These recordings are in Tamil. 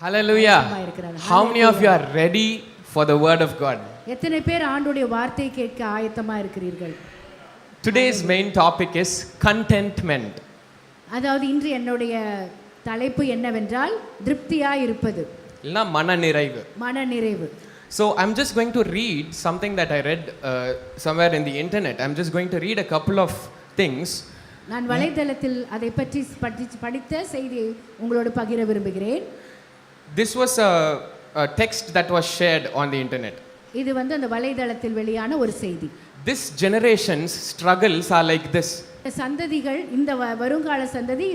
Hallelujah. How many of you are ready for the word of God? எத்தனை பேர் ஆண்டவருடைய வார்த்தையை கேட்க ஆயத்தமா இருக்கிறீர்கள்? Today's main topic is contentment. அதாவது இன்று என்னுடைய தலைப்பு என்னவென்றால் திருப்தியாய் இருப்பது. இல்லனா மனநிறைவு. மனநிறைவு. So I'm just going to read something that I read somewhere in the internet. I'm just going to read a couple of things. நான் வலைத்தளத்தில் அதை பற்றி படித்த செய்தியை உங்களோடு பகிர விரும்புகிறேன். This was a text that was shared on the internet. இது வந்து அந்த வலைத்தளத்தில் வெளியான ஒரு செய்தி. This generation's struggles are like this. சந்ததிகள் இந்த வருங்கால சந்ததி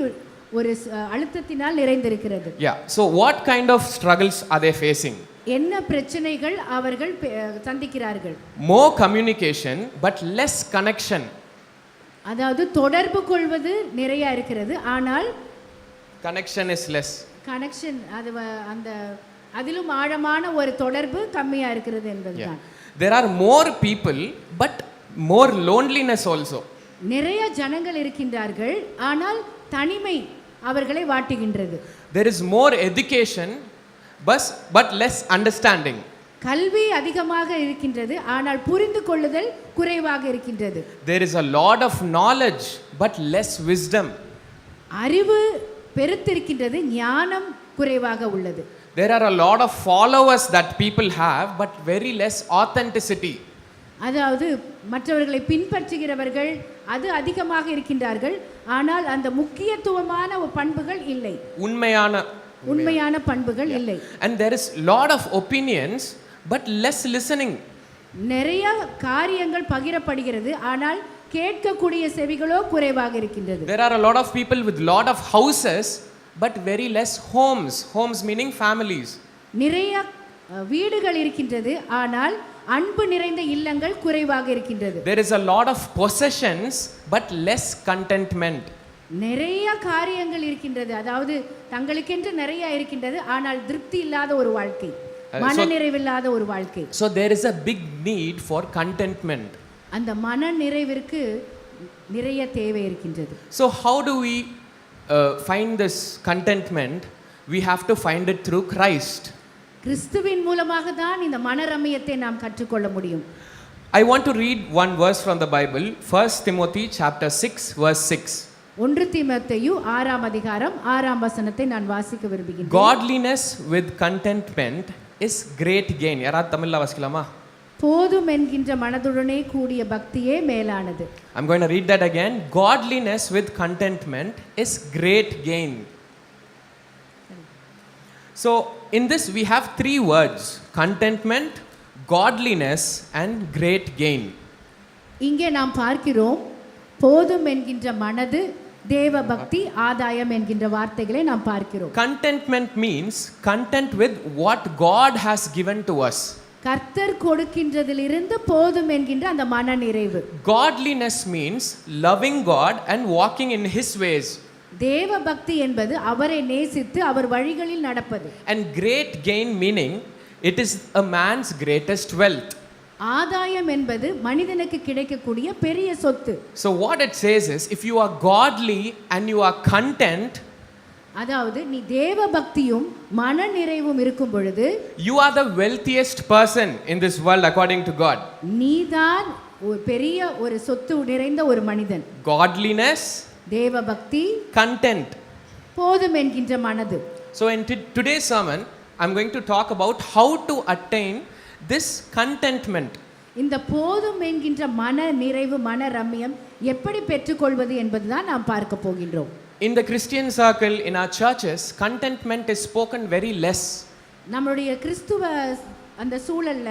ஒரு அழுத்தத்தினால் நிறைந்திருக்கிறது. Yeah. So what kind of struggles are they facing? என்ன பிரச்சனைகள் அவர்கள் சந்திக்கிறார்கள்? More communication but less connection. அதாவது தொடர்பு கொள்வது நிறைய இருக்கிறது, ஆனால் connection is less. கனெக்ஷன் அது அந்த அதிலும் ஆழமான ஒரு தொடர்பு கம்மியா இருக்கிறது என்பதுதான். There are more people but more loneliness also. நிறைய ஜனங்கள் இருக்கின்றார்கள், ஆனால் தனிமை அவர்களை வாட்டுகின்றது. There is more education but less understanding. கல்வி அதிகமாக இருக்கின்றது, ஆனால் புரிந்து கொள்ளுதல் குறைவாக இருக்கின்றது. There is a lot of knowledge but less wisdom. அறிவு பெருத்திருக்கின்றது, ஞானம் குறைவாக உள்ளது. There are a lot of followers that people have but very less authenticity. அதாவது மற்றவர்களை பின்பற்றுகிறவர்கள் அது அதிகமாக இருக்கின்றார்கள், ஆனால் அந்த முக்கியத்துவமான பண்புகள் இல்லை, உண்மையான பண்புகள் இல்லை. And there is lot of opinions but less listening. நிறைய காரியங்கள் பகிரப்படுகிறது, ஆனால் கேட்கக்கூடிய செவிகளோ குறைவாக இருக்கின்றது. There are a lot of people with lot of houses but very less homes. Homes meaning families. நிறைய வீடுகள் இருக்கின்றது, ஆனால் அன்பு நிறைந்த இல்லங்கள் குறைவாக இருக்கின்றது. There is a lot of possessions but less contentment. நிறைய காரியங்கள் இருக்கின்றது, அதாவது தங்களுக்கென்று நிறைய இருக்கின்றது, ஆனால் திருப்தி இல்லாத ஒரு வாழ்க்கை, மனநிறைவில்லாத ஒரு வாழ்க்கை. So there is a big need for contentment. அந்த மனநிறைவிற்கு நிறைய தேவை இருக்கின்றது. So how do we find this contentment? We have to find it through Christ. கிறிஸ்துவின் மூலமாக தான் இந்த மனரம்மியத்தை நாம் கற்றுக்கொள்ள முடியும். I want to read one verse from the Bible, 1 Timothy chapter 6 verse 6. 1 தீமோத்தேயு 6ஆம் அதிகாரம் 6ஆம் வசனத்தை நான் வாசிக்க விரும்புகிறேன். Godliness with contentment is great gain. யாராவது தமிழ்ல வாசிக்கலாமா? போதும் என்கின்ற மனதுடனே கூடிய பக்தியே மேலானது. I'm going to read that again. Godliness with contentment is great gain. So in this we have three words: contentment, godliness and great gain. இங்கே நாம் பார்க்கிறோம், போதும் என்கின்ற மனது, தேவ பக்தி, ஆதாயம் என்கின்ற வார்த்தைகளை நாம் பார்க்கிறோம். Contentment means content with what God has given to us. கர்த்தர் கொடுக்கின்றதிலிருந்து போதும் என்கின்ற அந்த மன நிறைவு. Godliness means loving God and walking in his ways. தேவ பக்தி என்பது அவரை நேசித்து அவர் வழிகளில் நடப்பது. And great gain meaning it is a man's greatest wealth. ஆதாயம் என்பது மனிதனுக்கு கிடைக்கக்கூடிய பெரிய சொத்து. So what it says is, if you are godly and you are content, அதாவது நீ தேவ பக்தியும் மன நிறைவும் இருக்கும் பொழுது, you are the wealthiest person in this world according to God. நீதான் ஒரு பெரிய ஒரு சொத்து நிறைந்த ஒரு மனிதன். Godliness, தேவ பக்தி, content, போதும் என்கின்ற மனது. So in today's sermon I'm going to talk about how to attain this contentment. இந்த போதும் என்கின்ற மன நிறைவு, மன ரம்மியம் எப்படி பெற்றுக்கொள்வது என்பதுதான் நாம் பார்க்க போகின்றோம். In the Christian circle, in our churches, contentment is spoken very less. நம்மளுடைய கிறிஸ்துவ அந்த சூழல்ல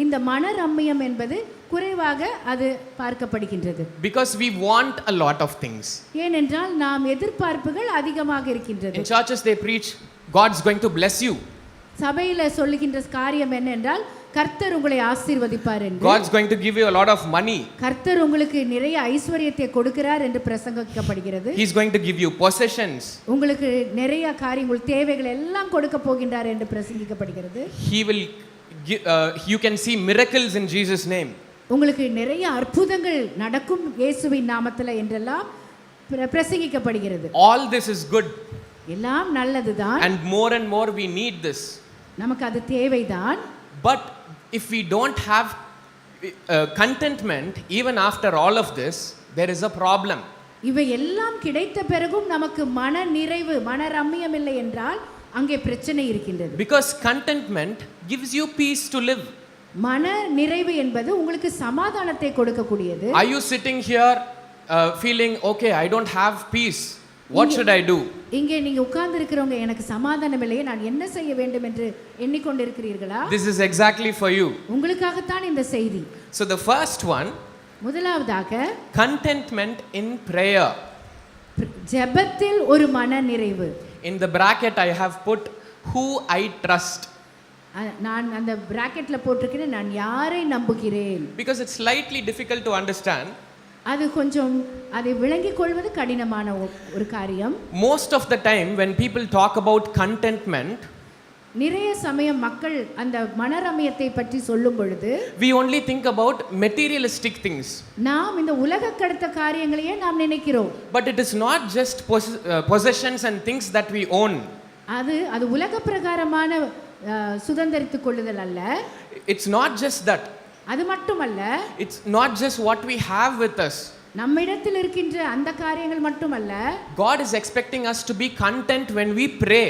இந்த மன ரம்மியம் என்பது குறைவாக அது பார்க்கப்படுகின்றது. Because we want a lot of things. ஏனென்றால் நாம் எதிர்பார்ப்புகள் அதிகமாக இருக்கின்றது. In churches they preach God's going to bless you. சபையில சொல்லுகின்ற காரியம் என்னென்றால் கர்த்தர் உங்களை ஆசீர்வதிப்பார் என்று. God's going to give you a lot of money. கர்த்தர் உங்களுக்கு நிறைய ஐஸ்வரியத்தை கொடுக்கிறார் என்று பிரசங்கிக்கப்படுகிறது. He's going to give you possessions. உங்களுக்கு நிறைய காரியங்கள், தேவைகள் எல்லாம் கொடுக்க போகின்றார் என்று பிரசங்கிக்கப்படுகிறது. He will you can see miracles in Jesus name. உங்களுக்கு நிறைய அற்புதங்கள் நடக்கும் இயேசுவின் நாமத்தில் என்றெல்லாம் பிரசங்கிக்கப்படுகிறது. All this is good. எல்லாம் நல்லதுதான், and more we need this. நமக்கு அது தேவைதான். But if we don't have contentment even after all of this, there is a problem. இவை எல்லாம் கிடைத்த பிறகும் நமக்கு மன நிறைவு, மன ரம்மியம் இல்லை என்றால் அங்கே பிரச்சனை இருக்கின்றது. Because contentment gives you peace to live. மன நிறைவு என்பது உங்களுக்கு சமாதானத்தை கொடுக்கக்கூடியது. Are you sitting here feeling okay, I don't have peace, what should I do? இங்கே நீங்க உட்கார்ந்து இருக்கிறவங்க எனக்கு சமாதானம் இல்லையே, நான் என்ன செய்ய வேண்டும் என்று எண்ணிக்கொண்டிருக்கிறீர்களா? This is exactly for you. உங்களுக்காகத்தான் இந்த செய்தி. So the first one, முதலாவதாக contentment in prayer. ஜெபத்தில் ஒரு மன நிறைவு. In the bracket I have put who I trust. நான் அந்த பிராக்கெட்ல போட்டிருக்கிறேன், நான் யாரை நம்புகிறேன். Because it's slightly difficult to understand. அது கொஞ்சம் அதை விளங்கிக் கொள்வது கடினமான ஒரு காரியம். Most of the time when people talk about contentment, நிறைய சமயம் மக்கள் அந்த மனரம்யத்தை பற்றி சொல்லும் பொழுது we only think about materialistic things. நாம் இந்த உலக கடத்த காரியங்களையே நாம் நினைக்கிறோம். But it is not just possessions and things that we own. அது உலக பிரகாரமான சுதந்தரித்துக் கொள்ளுதல் அல்ல. It's not just that. அது மட்டுமல்ல, it's not just what we have with us. நம்மிடத்தில் இருக்கின்ற அந்த காரியங்கள் மட்டுமல்ல. God is expecting us to be content when we pray.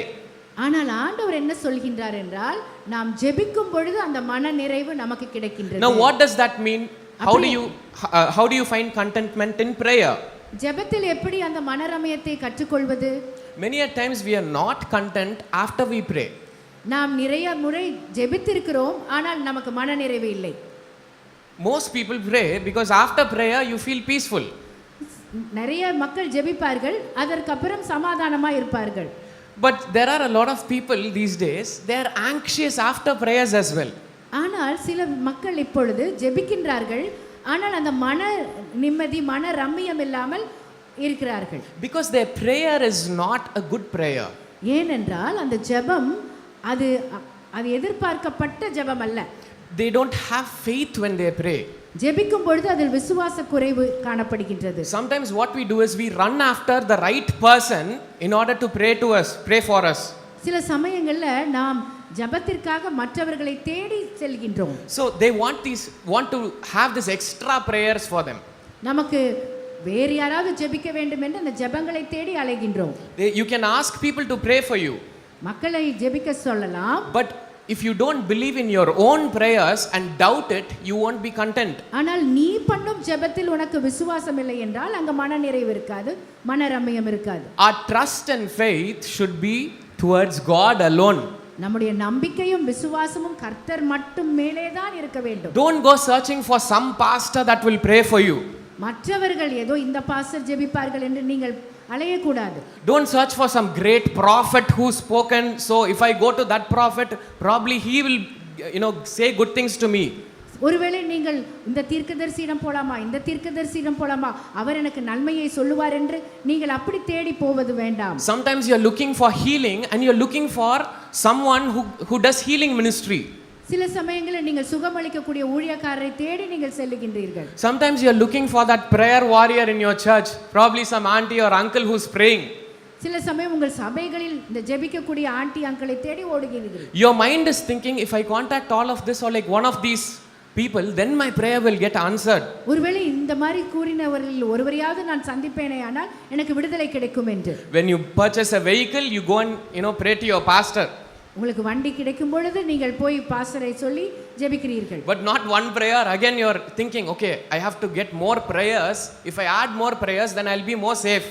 ஆனால் ஆண்டவர் என்ன சொல்கின்றார் என்றால், நாம் ஜெபிக்கும் பொழுது அந்த மன நிறைவு நமக்கு கிடைக்கின்றது. Now what does that mean? How do you find contentment in prayer? ஜெபத்தில் எப்படி அந்த மனரம்யத்தை கற்றுக்கொள்வது? Many a times we are not content after we pray. நாம் நிறைய முறை ஜெபித்திருக்கிறோம், ஆனால் நமக்கு மன நிறைவு இல்லை. Most people pray because after prayer you feel peaceful. நிறைய மக்கள் ஜெபிப்பார்கள், அதற்கு அப்புறம் சமாதானமா இருப்பார்கள். But there are a lot of people these days, they are anxious after prayers as well. ஆனால் சில மக்கள் இப்பொழுது ஜெபிக்கின்றார்கள், ஆனால் அந்த மன நிம்மதி, மன ரம்மியம் இல்லாமல் இருக்கிறார்கள். Because their prayer is not a good prayer. ஏனென்றால் அந்த ஜெபம் அது எதிர்பார்க்கப்பட்ட ஜெபம் அல்ல. They don't have faith when they pray. ஜெபிக்கும் பொழுது அதில் விசுவாச குறைவு காணப்படுகின்றது. Sometimes what we do is we run after the right person in order to pray for us. சில சமயங்கள்ல நாம் ஜெபத்திற்காக மற்றவர்களை தேடி செல்கின்றோம். So they want to have this extra prayers for them. நமக்கு வேறு யாராவது ஜெபிக்க வேண்டும் என்று அந்த ஜெபங்களை தேடி அலைகின்றோம். You can ask people to pray for you. மக்களை ஜெபிக்க சொல்லலாம். But if you don't believe in your own prayers and doubt it, you won't be content. ஆனால் நீ பண்ணும் ஜெபத்தில் உனக்கு விசுவாசம் இல்லை என்றால் அங்க மன நிறைவு இருக்காது, மன ரம்மியம் இருக்காது. Our trust and faith should be towards God alone. நம்முடைய நம்பிக்கையும் விசுவாசமும் கர்த்தர் மட்டும் மேலே தான் இருக்க வேண்டும். Don't go searching for some pastor that will pray for you. மற்றவர்கள் ஏதோ இந்த பாஸ்டர் ஜெபிப்பார்கள் என்று நீங்கள் அலையக்கூடாது. Don't search for some great prophet who's spoken, so if I go to that prophet probably he will say good things to me. ஒருவேளை நீங்கள் இந்த தீர்க்கதரிசியிடம் போலாமா, இந்த தீர்க்கதரிசியிடம் போலாமா, அவர் எனக்கு நன்மையை சொல்லுவார் என்று நீங்கள் அப்படி தேடி போவது வேண்டாம். Sometimes you are looking for healing and you are looking for someone who does healing ministry. சில சமயங்களில் நீங்கள் சுகமளிக்கக்கூடிய ஊழியக்காரரை தேடி நீங்கள் செல்லுகின்றீர்கள். Sometimes you are looking for that prayer warrior in your church, probably some auntie or uncle who's praying. சில சமயம் உங்கள் சபைகளில் இந்த ஜெபிக்கக்கூடிய ஆண்டி அங்கிளை தேடி ஓடுகிறீர்கள். Your mind is thinking, if I contact all of this or like one of these people, then my prayer will get answered. ஒருவேளை இந்த மாதிரி கூறினவர்களில் ஒருவரையாவது நான் சந்திப்பேனே ஆனால் எனக்கு விடுதலை கிடைக்கும் என்று. When you purchase a vehicle, you go and pray to your pastor. உங்களுக்கு வண்டி கிடைக்கும் பொழுது நீங்கள் போய் பாஸ்டரை சொல்லி ஜெபிக்கிறீர்கள். But not one prayer, again you are thinking, okay, I have to get more prayers. If I add more prayers, then I'll be more safe.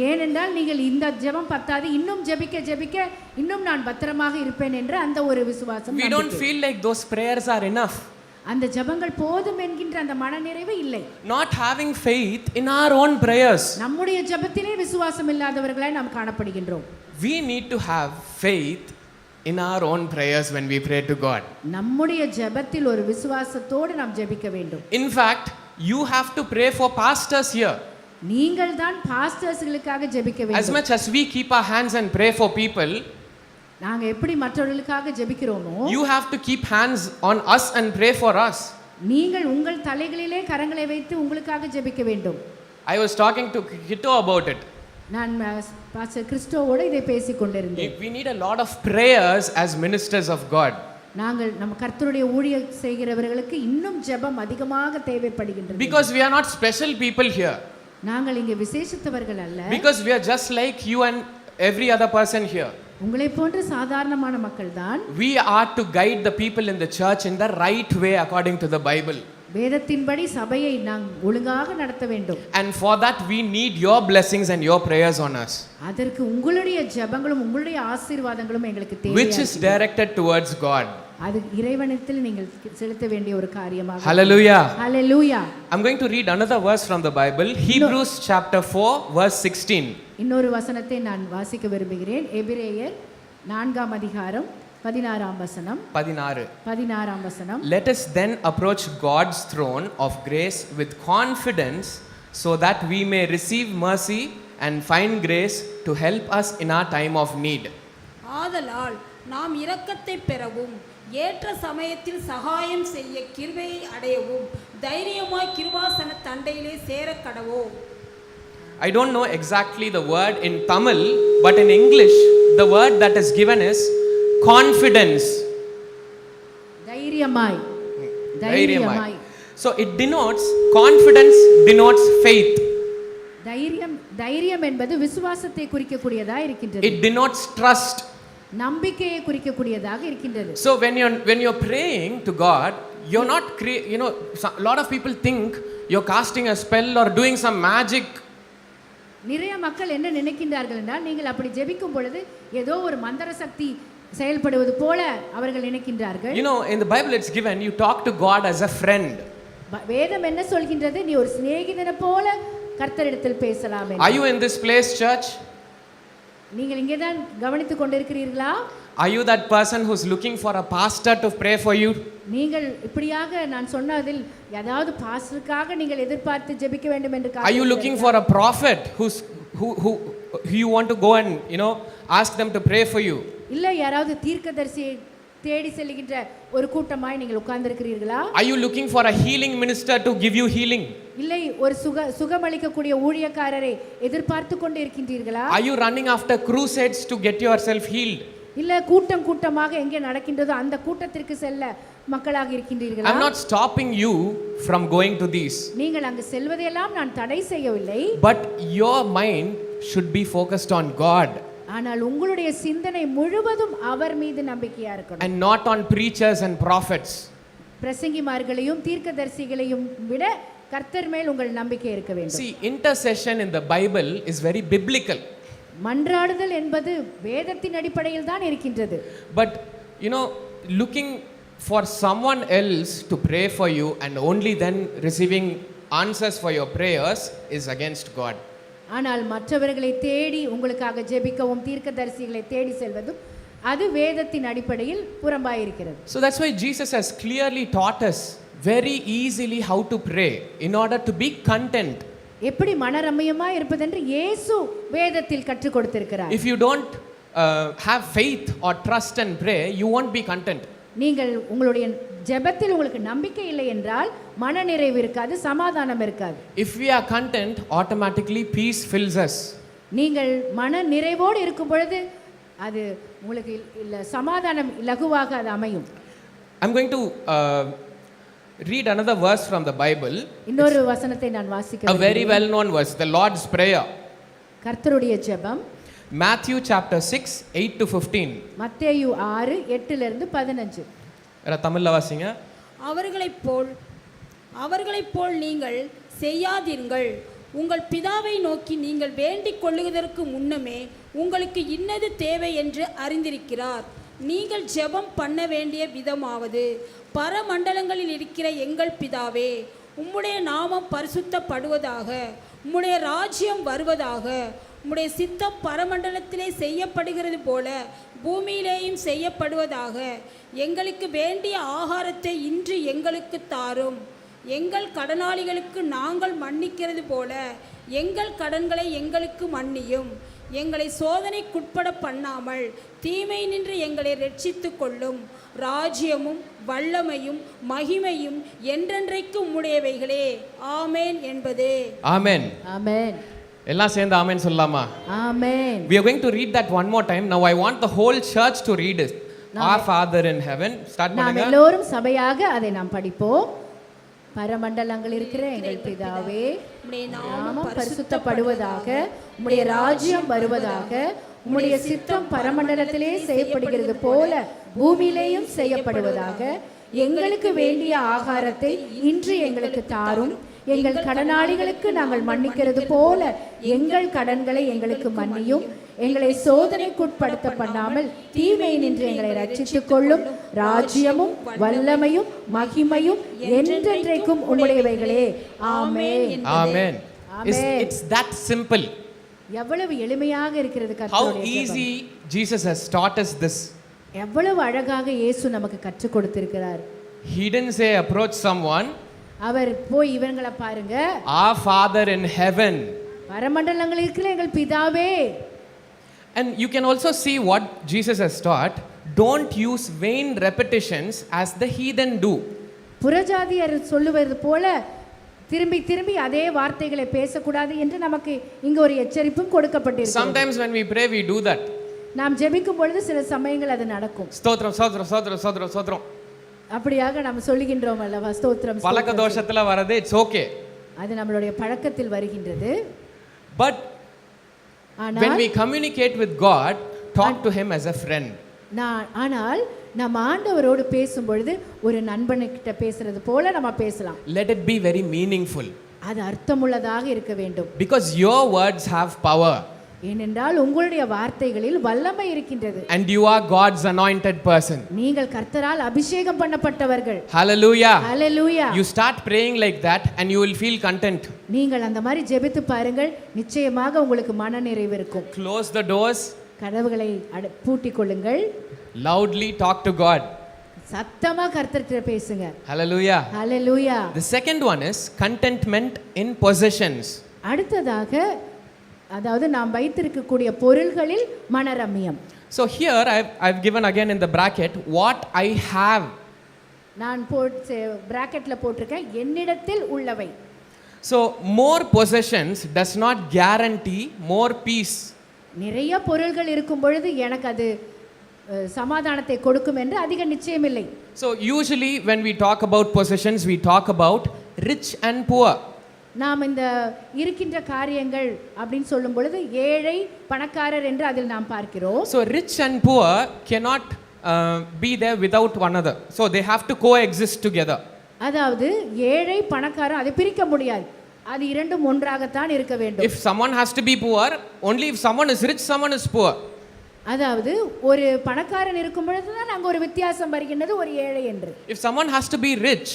ஏனென்றால் நீங்கள் இந்த ஜெபம் பத்தாது, இன்னும் ஜெபிக்க இன்னும் நான் பத்திரமாக இருப்பேன் என்ற அந்த ஒரு விசுவாசம். We don't feel like those prayers are enough. அந்த ஜெபங்கள் போதும் என்கின்ற அந்த மனநிறைவு இல்லை. Not having faith in our own prayers. நம்முடைய ஜெபத்திலே விசுவாசம் இல்லாதவர்களாய் நாம் காணப்படுகின்றோம். We need to have faith in our own prayers when we pray to God. நம்முடைய ஜெபத்தில் ஒரு விசுவாசத்தோடு நாம் ஜெபிக்க வேண்டும். In fact, you have to pray for pastors here. நீங்கள் தான் பாஸ்டர்ஸ்களுக்காக ஜெபிக்க வேண்டும். As much as we keep our hands and pray for people, நாங்க எப்படி மற்றவர்களுக்காக ஜெபிக்கிறோமோ, you have to keep hands on us and pray for us. நீங்கள் உங்கள் தலைகளிலே கரங்களை வைத்து உங்களுக்காக ஜெபிக்க வேண்டும். I was talking to Kito about it. நான் பாஸ்டர் கிறிஸ்டோவோட இதை பேசிக் கொண்டிருந்தேன். We need a lot of prayers as ministers of God. நாங்கள் நம்ம கர்த்தருடைய ஊழியம் செய்கிறவர்களுக்கு இன்னும் ஜெபம் அதிகமாக தேவைப்படுகின்றது. Because we are not special people here. நாங்கள் இங்கே விசேஷித்தவர்கள் அல்ல. Because we are just like you and every other person here. உங்களை போன்ற சாதாரணமான மக்கள் தான். We are to guide the people in the church in the right way according to the Bible. வேதத்தின்படி சபையை நாம் ஒழுங்காக நடத்த வேண்டும். And for that we need your blessings and your prayers on us. அதற்கு உங்களுடைய ஜெபங்களும் உங்களுடைய ஆசீர்வாதங்களும் எங்களுக்கு தேவை. Which is directed towards God. அது இறைவனிடத்தில் நீங்கள் செலுத்த வேண்டிய ஒரு காரியமாக. Hallelujah. Hallelujah. I'm going to read another verse from the Bible, Hebrews chapter 4 verse 16. இன்னொரு வசனத்தை நான் வாசிக்க விரும்புகிறேன். எபிரேயர் 4ஆம் அதிகாரம் 16ஆம் வசனம். 16ஆம் வசனம். Let us then approach God's throne of grace with confidence so that we may receive mercy and find grace to help us in our time of need. ஆதலால் நாம் இரக்கத்தை பெறவும் ஏற்ற சமயத்தில் சகாயம் செய்ய கிருபையை அடையவும் தைரியமாய் கிருபாசன தண்டையிலே சேர கடவோம். I don't know exactly the word in Tamil, but in English the word that is given is confidence. தைரியமாய். So it denotes, confidence denotes faith. தைரியம் என்பது விசுவாசத்தை குறிக்கக்கூடியதா இருக்கின்றது. It denotes trust. நம்பிக்கையை குறிக்கக்கூடியதாக இருக்கின்றது. So when you're praying to God, you're not a lot of people think you're casting a spell or doing some magic. நிறைய மக்கள் என்ன நினைக்கின்றார்கள் என்றால் நீங்கள் அப்படி ஜெபிக்கும் பொழுது ஏதோ ஒரு மந்திர சக்தி செயல்படுவது போல அவர்கள் நினைக்கின்றார்கள். In the Bible it's given you talk to God as a friend. வேதம் என்ன சொல்கின்றது? நீ ஒரு சிநேகிதனை போல கர்த்தரிடத்தில் பேசலாம். Are you in this place, church? நீங்கள் இங்கே தான் கவனித்துக் கொண்டிருக்கிறீர்களா? Are you that person who's looking for a pastor to pray for you? நீங்கள் இப்படியாக நான் சொன்னதில் ஏதாவது பாஸ்டருக்காக நீங்கள் எதிர்பார்த்து ஜெபிக்க வேண்டும் என்று Are you looking for a prophet who you want to go and ask them to pray for you? இல்ல யாராவது தீர்க்கதரிசியை தேடி செல்கின்ற ஒரு கூட்டமாய் நீங்கள் உட்கார்ந்திருக்கிறீர்களா? Are you looking for a healing minister to give you healing? இல்லை ஒரு சுகமளிக்கக்கூடிய ஊழியக்காரரை எதிர்பார்த்து கொண்டு இருக்கின்றீர்களா? Are you running after crusades to get yourself healed? இல்ல கூட்டமாக எங்கே நடக்கின்றதோ அந்த கூட்டத்திற்கு செல்ல மக்களாக இருக்கின்றீர்களா? I'm not stopping you from going to these. நீங்கள் அங்கு செல்வதெல்லாம் நான் தடை செய்யவில்லை. But your mind should be focused on God. ஆனால் உங்களுடைய சிந்தனை முழுவதும் அவர் மீது நம்பிக்கையா இருக்கணும். And not on preachers and prophets. பிரசங்கிமார்களையும் தீர்க்கதரிசிகளையும் விட கர்த்தர் மேல் உங்கள் நம்பிக்கை இருக்க வேண்டும். See, intercession in the Bible is very biblical. மன்றாடுதல் என்பது வேதத்தின் அடிப்படையில் தான் இருக்கின்றது. But looking for someone else to pray for you and only then receiving answers for your prayers is against God. ஆனால் மற்றவர்களை தேடி உங்களுக்காக ஜெபிக்கவும் தீர்க்கதரிசிகளை தேடி செல்வதும் அது வேதத்தின் அடிப்படையில் புறம்பாய் இருக்கிறது. So that's why Jesus has clearly taught us very easily how to pray in order to be content. எப்படி மனரம்யமா இருப்பதென்று இயேசு வேதத்தில் கற்றுக் கொடுத்திருக்கிறார். If you don't have faith or trust and pray, you won't be content. நீங்கள் உங்களுடைய ஜெபத்தில் உங்களுக்கு நம்பிக்கை இல்லை என்றால் மனநிறைவு இருக்காது, சமாதானம் இருக்காது. If we are content, automatically peace fills us. நீங்கள் மன நிறைவோடு இருக்கும் பொழுது அது உங்களுக்கு இல்ல சமாதானம் லகுவாக அது அமையும். I'm going to read another verse from the Bible. இன்னொரு வசனத்தை நான் வாசிக்கிறேன். A very well known verse, the Lord's prayer. கர்த்தருடைய ஜெபம். Matthew chapter 6 8 to 15. மத்தேயு 6 8 ல இருந்து 15. தமிழ்ல வாசிங்க. அவர்களைப் போல் நீங்கள் செய்யாதீர்கள். உங்கள் பிதாவை நோக்கி நீங்கள் வேண்டிக் கொள்ளுவதற்கு முன்னமே உங்களுக்கு இன்னது தேவை என்று அறிந்திருக்கிறார். நீங்கள் ஜெபம் பண்ண வேண்டிய விதமாவது, பரமண்டலங்களில் இருக்கிற எங்கள் பிதாவே, உம்முடைய நாமம் பரிசுத்தப்படுவதாக, உம்முடைய ராஜ்யம் வருவதாக, உம்முடைய சித்தம் பரமண்டலத்திலே செய்யப்படுகிறது போல பூமியிலேயும் செய்யப்படுவதாக. எங்களுக்கு வேண்டிய ஆகாரத்தை இன்று எங்களுக்கு தாரும். எங்கள் கடனாளிகளுக்கு நாங்கள் மன்னிக்கிறது போல எங்கள் கடன்களை எங்களுக்கு மன்னியும். எங்களை சோதனைக்குட்பட பண்ணாமல் தீமை நின்று எங்களை ரட்சித்து கொள்ளும். ராஜ்யமும் வல்லமையும் மகிமையும் என்றென்றைக்கு உம்முடையவைகளே. ஆமென் என்பதே. ஆமென். ஆமென். எல்லாம் சேர்ந்து ஆமென் சொல்லலாமா? ஆமென். We are going to read that one more time. Now I want the whole church to read it. Our Father in heaven. Start நாம் பண்ணுங்க. எல்லோரும் சபையாக அதை நாம் படிப்போம். பரமண்டலங்கள் இருக்கிற எங்கள் பிதாவே, உம்முடைய நாமம் பரிசுத்தப்படுவதாக, உம்முடைய ராஜ்யம் வருவதாக, உம்முடைய சித்தம் பரமண்டலத்திலே செய்யப்படுகிறது போல பூமியிலேயும் செய்யப்படுவதாக. எங்களுக்கு வேண்டிய ஆகாரத்தை இன்று எங்களுக்கு தாரும். எங்கள் கடனாளிகளுக்கு நாங்கள் மன்னிக்கிறது போல எங்கள் கடன்களை எங்களுக்கு மன்னியும். எங்களை சோதனைக்குட்படுத்த பண்ணாமல் தீமையை நின்று எங்களை ரட்சித்துக் கொள்ளும். ராஜ்யமும் வல்லமையும் மகிமையும் என்றென்றைக்கும் உம்முடையவைகளே. ஆமென். Amen. It's that simple. எவ்வளவு எளிமையாக இருக்கிறது How கர்த்தருடைய ஜெபம். easy Jesus has taught us this. எவ்வளவு அழகாக இயேசு நமக்கு கற்றுக் கொடுத்திருக்கிறார். He didn't say approach someone. அவர் போய் இவங்களை பாருங்க, Our Father in heaven. பரமண்டலங்கள் இருக்கிற எங்கள் பிதாவே. And you can also see what Jesus has taught. Don't use vain repetitions as the heathen do. புறஜாதியர் சொல்லுவது போல திரும்பி திரும்பி அதே வார்த்தைகளை பேசக்கூடாது என்று நமக்கு இங்கு ஒரு எச்சரிப்பும் கொடுக்கப்பட்டிருக்கிறது. Sometimes when we pray, we do that. நாம் ஜெபிக்கும் பொழுது சில சமயங்கள் அது நடக்கும். ஸ்தோத்திரம் ஸ்தோத்திரம் ஸ்தோத்திரம் ஸ்தோத்திரம் ஸ்தோத்திரம். அப்படியாக நாம் சொல்லுகின்றோம் அல்லவா, ஸ்தோத்திரம் பழக்க ஸ்தோத்திரம். தோஷத்துல வரது இட்ஸ் ஓகே. அது நம்மளுடைய பழக்கத்தில் வருகின்றது. But when ஆனால் we communicate with God, talk to him as a friend. ஆனால் நம்ம ஆண்டவரோடு பேசும் பொழுது ஒரு நண்பன்கிட்ட பேசுறது போல நம்ம பேசலாம். Let it be very meaningful. அது அர்த்தமுள்ளதாக இருக்க வேண்டும். Because your words have power. ஏனென்றால் உங்களுடைய வார்த்தைகளில் வல்லமை இருக்கின்றது. And you are God's anointed person. நீங்கள் கர்த்தரால் அபிஷேகம் பண்ணப்பட்டவர்கள். Hallelujah. Hallelujah. You start praying like that and you will feel content. நீங்கள் அந்த மாதிரி ஜெபித்து பாருங்கள், நிச்சயமாக உங்களுக்கு மனநிறைவு இருக்கும். Close the doors. கதவுகளை பூட்டிக் கொள்ளுங்கள். Loudly talk to God. சத்தமா கர்த்தர்கிட்ட பேசுங்க. Hallelujah. Hallelujah. The second one is contentment in possessions. அடுத்ததாக, அதாவது நாம் வைத்திருக்கக்கூடிய பொருள்களில் மனரம்யம். So here I've given again in the bracket what I have. நான் பிராக்கெட்ல போட்டிருக்கேன் என்னிடத்தில் உள்ளவை. So more possessions does not guarantee more peace. நிறைய பொருள்கள் இருக்கும் பொழுது எனக்கு அது சமாதானத்தை கொடுக்கும் என்று அதிக நிச்சயமில்லை. So usually when we talk about possessions, we talk about rich and poor. நாம் இந்த இருக்கின்ற காரியங்கள் அப்படின்னு சொல்லும் பொழுது ஏழை பணக்காரர் என்று அதில் நாம் பார்க்கிறோம். So rich and poor cannot be there without one another. So they have to coexist together. அதாவது ஏழை பணக்காரர் அதை பிரிக்க முடியாது, அது இரண்டும் ஒன்றாகத்தான் இருக்க வேண்டும். If someone has to be poor, only if someone is rich, someone is poor. அதாவது ஒரு பணக்காரன் இருக்கும் பொழுது தான் அங்கே ஒரு வித்தியாசம் வருகின்றது ஒரு ஏழை என்று. If someone has to be rich,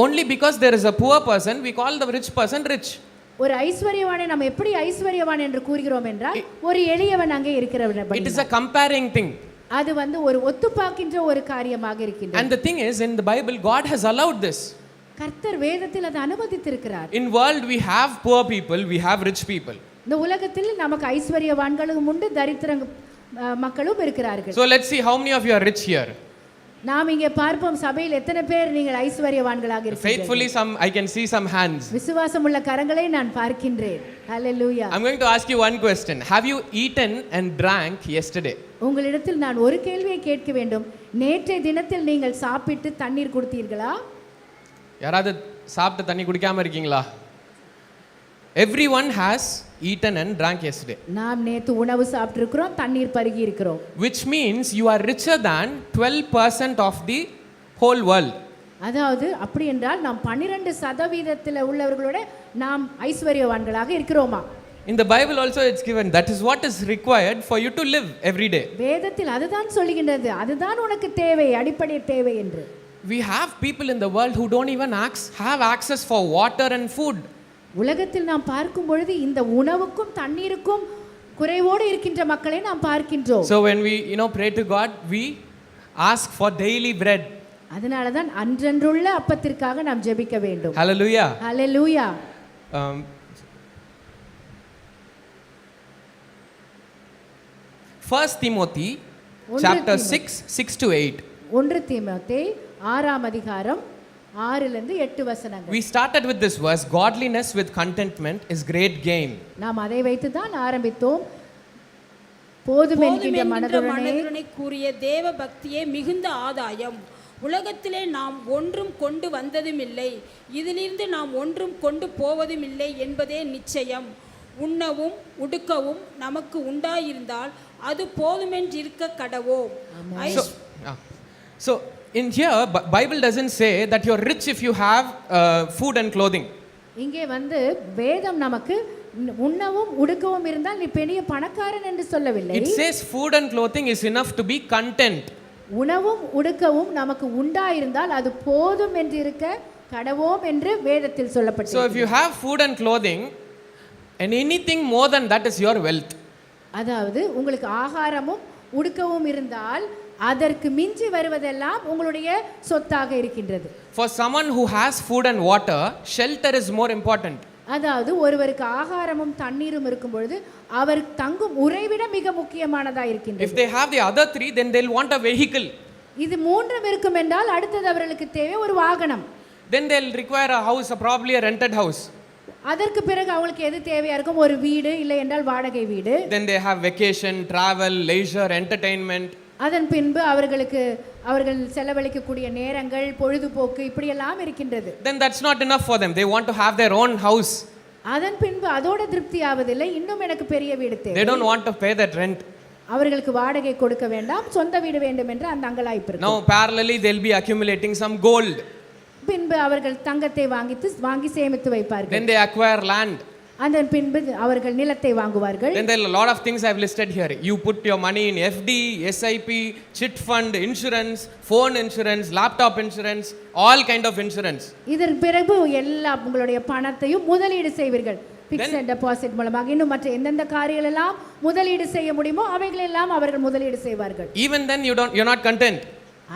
only because there is a poor person, we call the rich person rich. ஒரு ஐஸ்வரியவானை நம்ம எப்படி ஐஸ்வரியவான் என்று கூறுகிறோம் என்றால் ஒரு எளியவன் அங்கே இருக்கிறவன். It is a comparing thing. அது வந்து ஒரு ஒத்துப்பாக்கின்ற ஒரு காரியமாக இருக்கின்றது. And the thing is, in the Bible, God has allowed this. கர்த்தர் வேதத்தில் அதை அனுமதித்திருக்கிறார். In world we have poor people, we have rich people. இந்த உலகத்தில் நமக்கு ஐஸ்வரியவான்களும் உண்டு, தரித்திர மக்களும் இருக்கிறார்கள். So let's see how many of you are rich here. நாம் இங்கே பார்ப்போம் சபையில் எத்தனை பேர் நீங்கள் ஐஸ்வரியவான்களாக இருக்கிறீர்கள். Faithfully some I can see some hands. விசுவாசமுள்ள கரங்களை நான் பார்க்கின்றேன். ஹல்லேலூயா. I'm going to ask you one question. Have you eaten and drank yesterday? உங்களிடத்தில் நான் ஒரு கேள்வியை கேட்க வேண்டும். நேற்றைய தினத்தில் நீங்கள் சாப்பிட்டு தண்ணீர் குடித்தீர்களா? யாராவது சாப்பிட்டு தண்ணி குடிக்காம இருக்கீங்களா? Everyone has eaten and drank yesterday. நாம் நேத்து உணவு சாப்பிட்டிருக்கிறோம், தண்ணீர் பருகி இருக்கிறோம். Which means you are richer than 12% of the whole world. அதாவது அப்படி என்றால் நாம் 12% உள்ளவர்களோட நாம் ஐஸ்வரியவான்களாக இருக்கிறோமா? In the Bible also it's given that is what is required for you to live every day. வேதத்தில் அதுதான் சொல்லுகின்றது, அதுதான் உனக்கு தேவை, அடிப்படை தேவை என்று. We have people in the world who don't even have access for water and food. உலகத்தில் நாம் பார்க்கும் பொழுது இந்த உணவுக்கும் தண்ணீருக்கும் குறைவோடு இருக்கின்ற மக்களை நாம் பார்க்கின்றோம். So when we pray to God, we ask for daily bread. அதனால தான் அன்றன்றுள்ள அப்பத்திற்காக நாம் ஜெபிக்க வேண்டும். Hallelujah. Hallelujah. First Timothy chapter 6 to 8. 1 தீமோத்தேயு 6 அதிகாரம் 6லிருந்து 8 வசனங்கள். We started with this verse, godliness with contentment is great gain. நாம் அதை வைத்து தான் ஆரம்பித்தோம். போதும் என்கின்ற மனதுடனே கூறிய தேவ பக்தியே மிகுந்த ஆதாயம். உலகத்திலே நாம் ஒன்றும் கொண்டு வந்ததும் இல்லை, இதிலிருந்து நாம் ஒன்றும் கொண்டு போவதும் இல்லை என்பதே நிச்சயம். உண்ணவும் உடுக்கவும் நமக்கு உண்டாயிருந்தால் அது போதுமென்றிருக்க கடவோம். So in here Bible doesn't say that you're rich if you have food and clothing. இங்கே வேதம் நமக்கு உண்ணவும் உடுக்கவும் இருந்தால் நீ பெரிய பணக்காரன் என்று சொல்லவில்லை. It says food and clothing is enough to be content. உணவும் உடுக்கவும் நமக்கு உண்டாயிருந்தால் அது போதும் என்று இருக்க கடவோம் என்று வேதத்தில் சொல்லப்பட்டிருக்கிறது. So if you have food and clothing and anything more than that is your wealth. அதாவது உங்களுக்கு ஆகாரமும் உடுக்கவும் இருந்தால் அதற்கு மிஞ்சி வருவதெல்லாம் உங்களுடைய சொத்தாக இருக்கின்றது. For someone who has food and water, shelter is more important. அதாவது ஒருவருக்கு ஆகாரமும் தண்ணீரும் இருக்கும் பொழுது அவர் தங்கும் உறைவிடம் மிக முக்கியமானதா இருக்கின்றது. If they have the other three, then they'll want a vehicle. இது மூன்றும் இருக்கும் என்றால் அடுத்தது அவர்களுக்கு தேவை ஒரு வாகனம். Then they'll require a house, probably a rented house. அதற்கு பிறகு அவங்களுக்கு எது தேவையா இருக்கும்? ஒரு வீடு, இல்லை என்றால் வாடகை வீடு. Then they have vacation, travel, leisure, entertainment. அதன் பின்பு அவர்கள் செலவழிக்கக்கூடிய நேரங்கள், பொழுதுபோக்கு இப்படி எல்லாம் இருக்கின்றது. Then that's not enough for them. They want to have their own house. அதன் பின்பு அதோட திருப்தி ஆவதில்லை, இன்னும் எனக்கு பெரிய வீடு தேவை. They don't want to pay that rent. அவர்களுக்கு வாடகை கொடுக்க வேண்டாம், சொந்த வீடு வேண்டும் என்று அந்த அங்கலாய்ப்பு இருக்கு. Now parallelly they'll be accumulating some gold. பின்பு அவர்கள் தங்கத்தை வாங்கி சேமித்து வைப்பார்கள். Then they acquire land. அதன் பின்பு அவர்கள் நிலத்தை வாங்குவார்கள். Then there are a lot of things I've listed here. You put your money in FD, SIP, chit fund, insurance, phone insurance, laptop insurance, all kind of insurance. இதற்கு பிறகு எல்லா உங்களுடைய பணத்தையும் முதலீடு செய்வீர்கள். பிக்ஸட் டெபாசிட் மூலமாக இன்னும் மற்ற எந்தெந்த காரியங்கள் எல்லாம் முதலீடு செய்ய முடியுமோ அவைகள் எல்லாம் அவர்கள் முதலீடு செய்வார்கள். Even then you're not content.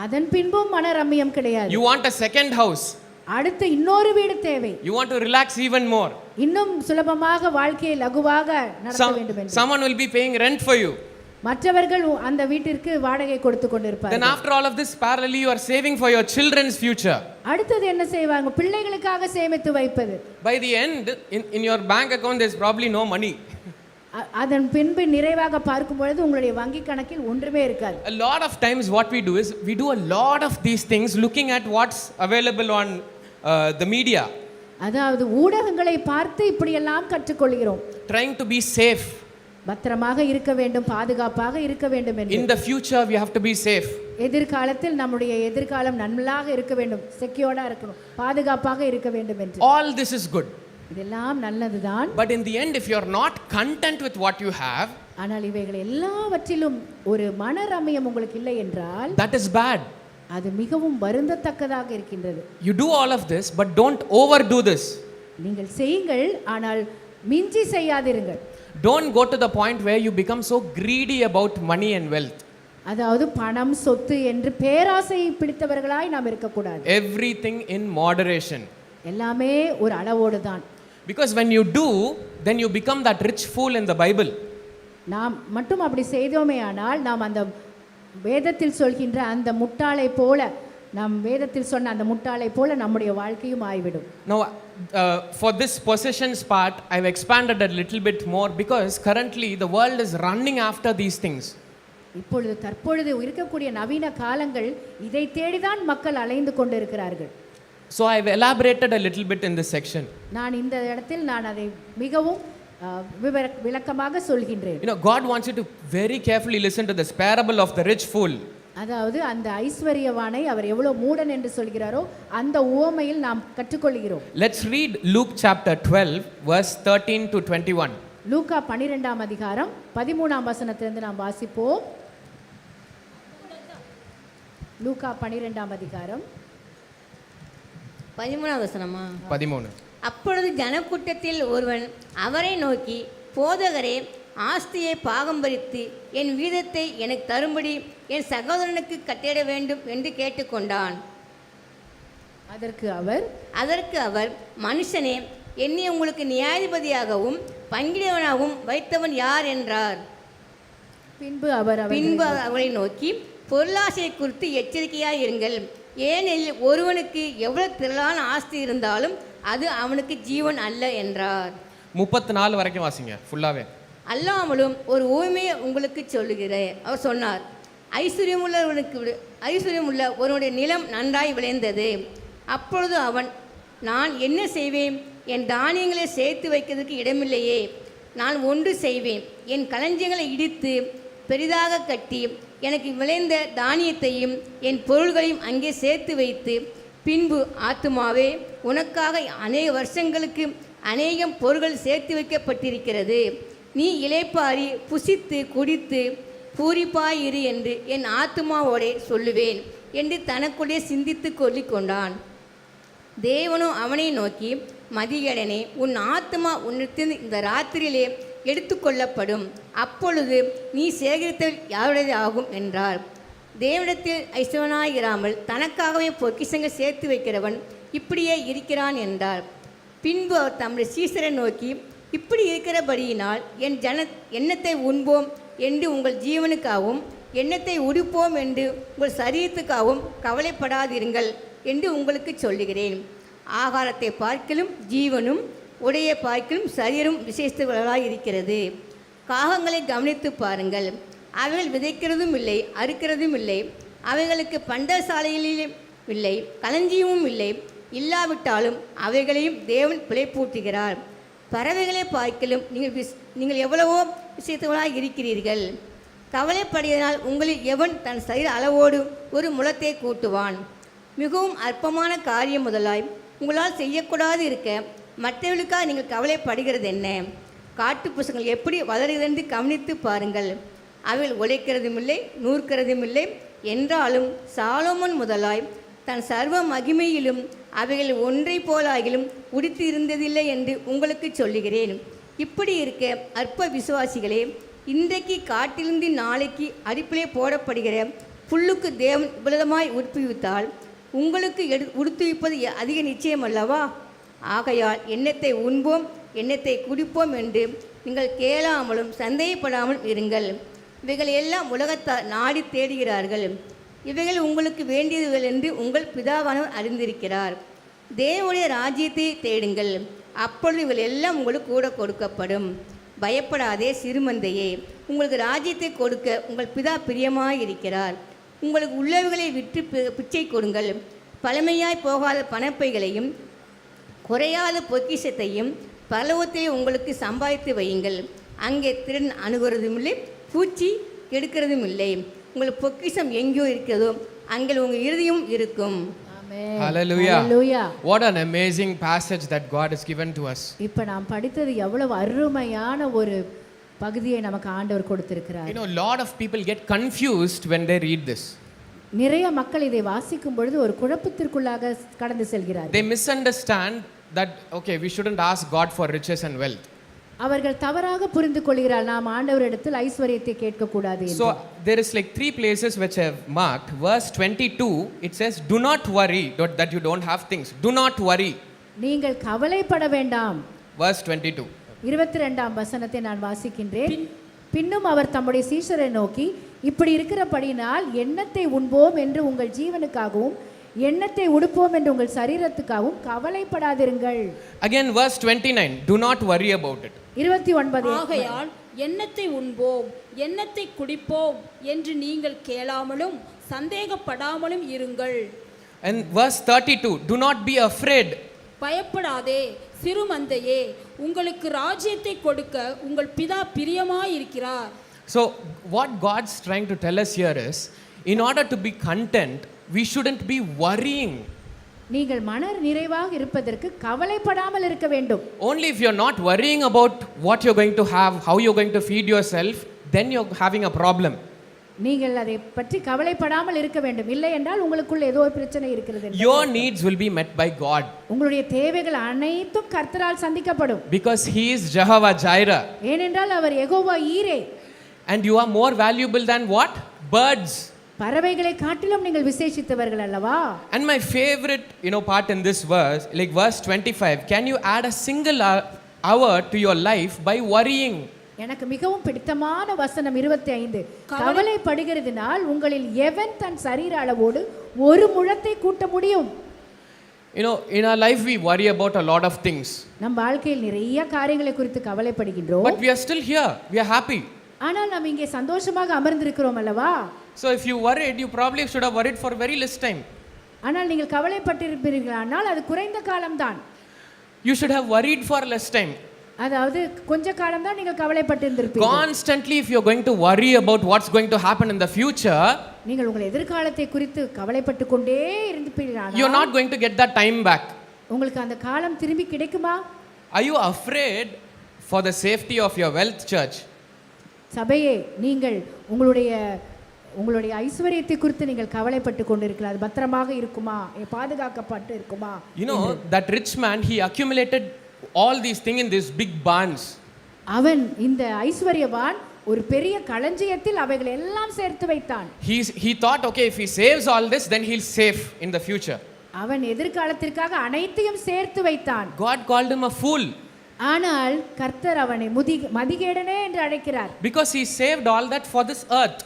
அதன் பின்பும் மனரம்மியம் கிடையாது. You want a second house. அடுத்து இன்னொரு வீடு தேவை. You want to relax even more. இன்னும் சுலபமாக வாழ்க்கையை லகுவாக நடத்த வேண்டும் என்று. Someone will be paying rent for you. மற்றவர்கள் அந்த வீட்டிற்கு வாடகை கொடுத்து கொண்டிருப்பார்கள். Then after all of this, parallelly you are saving for your children's future. அடுத்து என்ன செய்வாங்க? பிள்ளைகளுக்காக சேமித்து வைப்பது. By the end in your bank account there's probably no money. அதன் பின்பு நிறைவாக பார்க்கும் பொழுது உங்களுடைய வங்கி கணக்கில் ஒன்றுமே இருக்காது. A lot of times what we do is we do a lot of these things looking at what's available on the media. அதாவது ஊடகங்களை பார்த்து இப்படி எல்லாம் கற்றுக்கொள்கிறோம். Trying to be safe. பத்திரமாக இருக்க வேண்டும், பாதுகாப்பாக இருக்க வேண்டும் என்று. In the future we have to be safe. எதிர்காலத்தில் நம்முடைய எதிர்காலம் நன்றாக இருக்க வேண்டும், செக்யூர்டா இருக்கணும், பாதுகாப்பாக இருக்க வேண்டும் என்று. All this is good. இதெல்லாம் நல்லதுதான். But in the end if you are not content with what you have, ஆனால் இவைகள் எல்லாவற்றிலும் ஒரு மனரம்மியம் உங்களுக்கு இல்லை என்றால் that is bad. அது மிகவும் வருந்தத்தக்கதாக இருக்கின்றது. You do all of this but don't overdo this. நீங்கள் செய்யுங்கள், ஆனால் மிஞ்சி செய்யாதிருங்கள். Don't go to the point where you become so greedy about money and wealth. அதாவது பணம், சொத்து என்று பேராசை பிடித்தவர்களாய் நாம் இருக்கக்கூடாது. Everything in moderation. எல்லாமே ஒரு அளவோடு தான். Because when you do, then you become that rich fool in the Bible. நாம் மட்டும் அப்படி செய்தோமே ஆனால் நாம் அந்த வேதத்தில் சொல்கின்ற அந்த முட்டாளை போல, நாம் வேதத்தில் சொன்ன அந்த முட்டாளை போல நம்முடைய வாழ்க்கையும் ஆய்விடும். Now for this possessions part I've expanded a little bit more because currently the world is running after these things. இப்பொழுது தற்பொழுது இருக்கக்கூடிய நவீன காலங்கள் இதை தேடிதான் மக்கள் அலைந்து கொண்டிருக்கிறார்கள். So I've elaborated a little bit in this section. நான் இந்த இடத்தில் அதை மிகவும் விளக்கமாக சொல்கின்றேன். You know, God wants you to very carefully listen to this parable of the rich fool. அதாவது அந்த ஐஸ்வரியவானை அவர் எவ்வளவு மூடன் என்று சொல்கிறாரோ அந்த உவமையில் நாம் கற்றுக்கொள்கிறோம். Let's read Luke chapter 12 verse 13 to 21. லூக்கா 12ஆம் அதிகாரம் 13ஆம் வசனத்திலிருந்து நாம் வாசிப்போம். லூக்கா 12ஆம் அதிகாரம் 13ஆம் வசனமா? 13. அப்பொழுது ஜனக்கூட்டத்தில் ஒருவன் அவரை நோக்கி, போதகரே, ஆஸ்தியை பாகம் பறித்து என் வீதத்தை எனக்கு தரும்படி என் சகோதரனுக்கு கட்டிட வேண்டும் என்று கேட்டுக்கொண்டான். அதற்கு அவர் மனுஷனே, என்னை உங்களுக்கு நியாயாதிபதியாகவும் பங்கிடுவனாகவும் வைத்தவன் யார் என்றார். பின்பு அவரை நோக்கி, பொருளாசையை குறித்து எச்சரிக்கையாயிருங்கள். ஏனெனில் ஒருவனுக்கு எவ்வளவு திரளான ஆஸ்தி இருந்தாலும் அது அவனுக்கு ஜீவன் அல்ல என்றார். 34 வரைக்கும் வாசிங்க ஃபுல்லாவே. அல்லாமலும் ஒரு ஊமையை உங்களுக்கு சொல்லுகிறேன். அவர் சொன்னார், ஐஸ்வர்யமுள்ள ஒருவனுடைய நிலம் நன்றாய் விளைந்தது. அப்பொழுது அவன், நான் என்ன செய்வேன்? என் தானியங்களை சேர்த்து வைக்கிறதுக்கு இடமில்லையே. நான் ஒன்று செய்வேன், என் களஞ்சியங்களை இடித்து பெரிதாக கட்டி எனக்கு விளைந்த தானியத்தையும் என் பொருள்களையும் அங்கே சேர்த்து வைத்து, பின்பு ஆத்துமாவே, உனக்காக அநேக வருஷங்களுக்கு அநேகம் பொருள்கள் சேர்த்து வைக்கப்பட்டிருக்கிறது. நீ இளைப்பாரி புசித்து குடித்து பூரிப்பாயிரு என்று என் ஆத்துமாவோடே சொல்லுவேன் என்று தனக்குள்ளே சிந்தித்து கொண்டான். தேவனும் அவனை நோக்கி, மதியடனே, உன் ஆத்துமா உன்னிடத்தில் இந்த ராத்திரியிலே எடுத்துக்கொள்ளப்படும். அப்பொழுது நீ சேகரித்தல் யாருடையது ஆகும் என்றார். தேவனிடத்தில் ஐஸ்வனாயிராமல் தனக்காகவே பொக்கிஷங்கள் சேர்த்து வைக்கிறவன் இப்படியே இருக்கிறான் என்றார். பின்பு அவர் தம்முடைய சீசரை நோக்கி, இப்படி இருக்கிறபடியினால் எண்ணத்தை உண்போம் என்று உங்கள் ஜீவனுக்காகவும் எண்ணத்தை உடுப்போம் என்று உங்கள் சரீரத்துக்காகவும் கவலைப்படாதிருங்கள் என்று உங்களுக்கு சொல்லுகிறேன். ஆகாரத்தை பார்க்கிலும் ஜீவனும் உடைய பார்க்கிலும் சரீரம் விசேஷங்களாய் இருக்கிறது. காகங்களை கவனித்து பாருங்கள், அவைகள் விதைக்கிறதும் இல்லை, அறுக்கிறதும் இல்லை, அவைகளுக்கு பண்டசாலையிலும் இல்லை, களஞ்சியமும் இல்லை. இல்லாவிட்டாலும் அவைகளையும் தேவன் பிழைப்பூட்டுகிறார். பறவைகளை பார்க்கலும் நீங்கள் எவ்வளவோ விஷயத்தவளாக இருக்கிறீர்கள். கவலைப்படுவதனால் உங்களில் எவன் தன் சரீர அளவோடு ஒரு முளத்தை கூட்டுவான்? மிகவும் அற்பமான காரியம் முதலாய் உங்களால் செய்யக்கூடாது இருக்க மற்றவர்களுக்காக நீங்கள் கவலைப்படுகிறது என்ன? காட்டு புசங்கள் எப்படி வளருகிறென்று கவனித்து பாருங்கள். அவைகள் உழைக்கிறதும் இல்லை, நூற்கிறதும் இல்லை. என்றாலும் சாலோமன் முதலாய் தன் சர்வ மகிமையிலும் அவைகள் ஒன்றை போலாகிலும் உடுத்தி இருந்ததில்லை என்று உங்களுக்கு சொல்லுகிறேன். இப்படி இருக்க அற்ப விசுவாசிகளே, இன்றைக்கு காட்டிலிருந்து நாளைக்கு அடுப்பிலே போடப்படுகிற புல்லுக்கு தேவன் விபரமாய் உடுப்பிவித்தால் உங்களுக்கு உடுத்துவிப்பது அதிக நிச்சயம் அல்லவா? ஆகையால் எண்ணத்தை உண்போம், எண்ணத்தை குடிப்போம் என்று நீங்கள் கேளாமலும் சந்தேகப்படாமலும் இருங்கள். இவைகள் எல்லாம் உலகத்தார் நாடி தேடுகிறார்கள். இவைகள் உங்களுக்கு வேண்டியதுகள் என்று உங்கள் பிதாவானவர் அறிந்திருக்கிறார். தேவனுடைய ராஜ்யத்தை தேடுங்கள், அப்பொழுது இவைகள் எல்லாம் உங்களுக்கு கூட கொடுக்கப்படும். பயப்படாதே சிறுமந்தையே, உங்களுக்கு ராஜ்யத்தை கொடுக்க உங்கள் பிதா பிரியமாயிருக்கிறார். உங்களுக்கு உள்ளவைகளை விற்று பிச்சை கொடுங்கள். பழமையாய் போகாத பணப்பைகளையும் குறையாத பொக்கிஷத்தையும் பரலோகத்திலே உங்களுக்கு சம்பாதித்து வையுங்கள். அங்கே திருடன் அணுகுறதும் இல்லை, பூச்சி கெடுக்கிறதும் இல்லை. உங்கள் பொக்கிஷம் எங்கேயோ இருக்கிறதோ அங்கே உங்கள் இறுதியும் இருக்கும். Hallelujah. Hallelujah. What an amazing passage that God has given to us. இப்ப நாம் படித்தது எவ்வளவு அருமையான ஒரு பகுதியை நமக்கு ஆண்டவர் கொடுத்திருக்கிறார். You know, a lot of people get confused when they read this. நிறைய மக்கள் இதை வாசிக்கும் பொழுது ஒரு குழப்பத்திற்குள்ளாக கடந்து செல்கிறார்கள். They misunderstand that okay, we shouldn't ask God for riches and wealth. அவர்கள் தவறாக புரிந்து கொள்கிறார்கள், நாம் ஆண்டவரிடத்தில் ஐஸ்வரியத்தை கேட்க கூடாது என்று. So there is like 3 places which I have marked. Verse 22 it says, do not worry that you don't have things. Do not worry. நீங்கள் கவலைப்பட வேண்டாம். Verse 22. 22ஆம் வசனத்தை நான் வாசிக்கின்றேன். பின்னும் அவர் தம்முடைய சீஷரை நோக்கி, இப்படி இருக்கிறபடினால் எண்ணத்தை உண்போம் என்று உங்கள் ஜீவனுக்காகவும் எண்ணத்தை உடுப்போம் என்று உங்கள் சரீரத்துக்காகவும் கவலைப்படாதிருங்கள். Again verse 29, do not worry about it. 29. ஆகையால் எண்ணத்தை உண்போம், எண்ணத்தை குடிப்போம் என்று நீங்கள் கேளாமலும் சந்தேகப்படாமலும் இருங்கள். And verse 32, do not be afraid. பயப்படாதே சிறுமந்தையே, உங்களுக்கு ராஜ்யத்தை கொடுக்க உங்கள் பிதா பிரியமாயிருக்கிறார். So what God's trying to tell us here is, in order to be content, we shouldn't be worrying. நீங்கள் மன நிறைவாக இருப்பதற்கு கவலைப்படாமல் இருக்க வேண்டும். Only if you're not worrying about what you're going to have, how you're going to feed yourself, then you're having a problem. நீங்கள் அதை பற்றி கவலைப்படாமல் இருக்க வேண்டும். இல்லை என்றால் உங்களுக்குள்ள ஏதோ ஒரு பிரச்சனை இருக்கிறது. Your needs will be met by God. உங்களுடைய தேவைகள் அனைத்தும் கர்த்தரால் சந்திக்கப்படும். Because he is Jehovah Jireh. ஏனென்றால் அவர் யெகோவா ஈரே. And you are more valuable than what? Birds. பறவைகளை காட்டிலும் நீங்கள் விசேஷித்தவர்கள் அல்லவா? And my favorite, part in this verse, like verse 25, can you add a single hour to your life by worrying? எனக்கு மிகவும் பிடித்தமான வசனம் 25. கவலைப்படுகிறதினால் உங்களில் எவன் தன் சரீர அளவோடு ஒரு முழத்தை கூட்ட முடியும். You know, in our life we worry about a lot of things. நம் வாழ்க்கையில் நிறைய காரியங்களை குறித்து கவலைப்படுகின்றோம். But we are still here. We are happy. ஆனால் நாம் இங்கே சந்தோஷமாக அமர்ந்திருக்கிறோம் அல்லவா? So if you worried, you probably should have worried for very less time. ஆனால் நீங்கள் கவலைப்பட்டிருப்பீர்களானால் அது குறைந்த காலம்தான். You should have worried for less time. அதாவது கொஞ்ச காலம் தான் நீங்கள் கவலைப்பட்டிருந்திருப்பீர்கள். Constantly if you are going to worry about what's going to happen in the future, நீங்கள் உங்கள் எதிர்காலத்தை குறித்து கவலைப்பட்டு கொண்டே இருந்திருப்பீர்கள். you are not going to get that time back. உங்களுக்கு அந்த காலம் திரும்பி கிடைக்குமா? Are you afraid for the safety of your wealth, church? சபையே, நீங்கள் உங்களுடைய ஐஸ்வரியத்தை குறித்து நீங்கள் கவலைப்பட்டு கொண்டிருக்கிறார். அது பத்திரமாக இருக்குமா, பாதுகாக்கப்பட்டு இருக்குமா? You know, that rich man, he accumulated all these things in these big barns. அவன் இந்த ஐஸ்வரியவான் ஒரு பெரிய களஞ்சியத்தில் அவைகளை எல்லாம் சேர்த்து வைத்தான். He thought, okay, if he saves all this, then he'll save in the future. அவன் எதிர்காலத்திற்காக அனைத்தையும் சேர்த்து வைத்தான். God called him a fool. ஆனால் கர்த்தர் அவனை மதிகேடனே என்று அழைக்கிறார். Because he saved all that for this earth.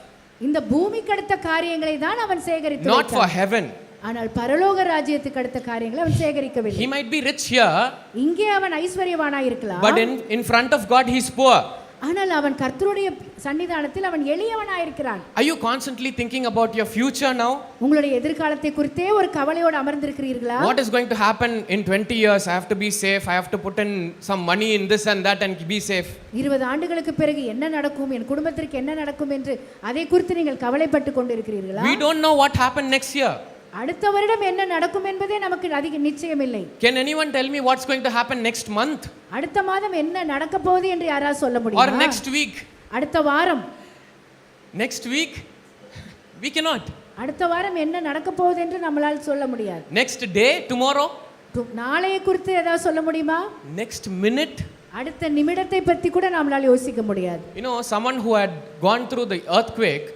இந்த பூமிக்கு அடுத்த காரியங்களை தான் அவன் சேகரித்து Not for heaven. ஆனால் பரலோக ராஜ்யத்துக்கு அடுத்த காரியங்களை அவன் சேகரிக்கவில்லை. He might be rich here. இங்கே அவன் ஐஸ்வரியவானாய் இருக்கலாம். But in front of God he is poor. ஆனால் அவன் கர்த்தருடைய சன்னிதானத்தில் அவன் எளியவனாய் இருக்கிறான். Are you constantly thinking about your future now? உங்களுடைய எதிர்காலத்தை குறித்தே ஒரு கவலையோடு அமர்ந்திருக்கிறீர்களா? What is going to happen in 20 years? I have to be safe. I have to put in some money in this and that and be safe. 20 ஆண்டுகளுக்கு பிறகு என்ன நடக்கும், என் குடும்பத்திற்கு என்ன நடக்கும் என்று அதை குறித்து நீங்கள் கவலைப்பட்டு கொண்டிருக்கிறீர்களா? We don't know what happened next year. அடுத்த வருடம் என்ன நடக்கும் என்பதே நமக்கு அதிக நிச்சயமில்லை. Can anyone tell me what's going to happen next month? அடுத்த மாதம் என்ன நடக்க போகுது என்று யாராவது சொல்ல முடியுமா? Or next week? அடுத்த வாரம். Next week? We cannot. அடுத்த வாரம் என்ன நடக்க போகுது என்று நம்மால் சொல்ல முடியாது. Next day, tomorrow? நாளைய குறித்து ஏதாவது சொல்ல முடியுமா? Next minute? அடுத்த நிமிடத்தை பற்றி கூட நம்மால் யோசிக்க முடியாது. You know, someone who had gone through the earthquake,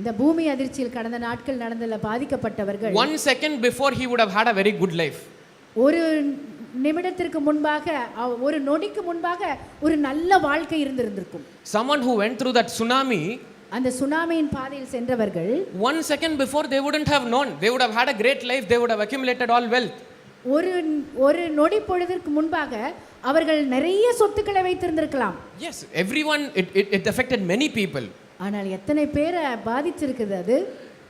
இந்த பூமி அதிர்ச்சியில் கடந்த நாட்கள் நடந்தல பாதிக்கப்பட்டவர்கள் 1 second before he would have had a very good life. ஒரு நிமிடத்திற்கு முன்பாக, ஒரு நொடிக்கு முன்பாக ஒரு நல்ல வாழ்க்கை இருந்திருக்கும். Someone who went through that tsunami, அந்த சுனாமியின் பாதையில் சென்றவர்கள் 1 second before they wouldn't have known. They would have had a great life. They would have accumulated all wealth. ஒரு நொடி பொழுதிற்கு முன்பாக அவர்கள் நிறைய சொத்துக்களை வைத்திருந்திருக்கலாம். Yes, everyone, it affected many people. ஆனால் எத்தனை பேரை பாதிச்சிருக்குது அது?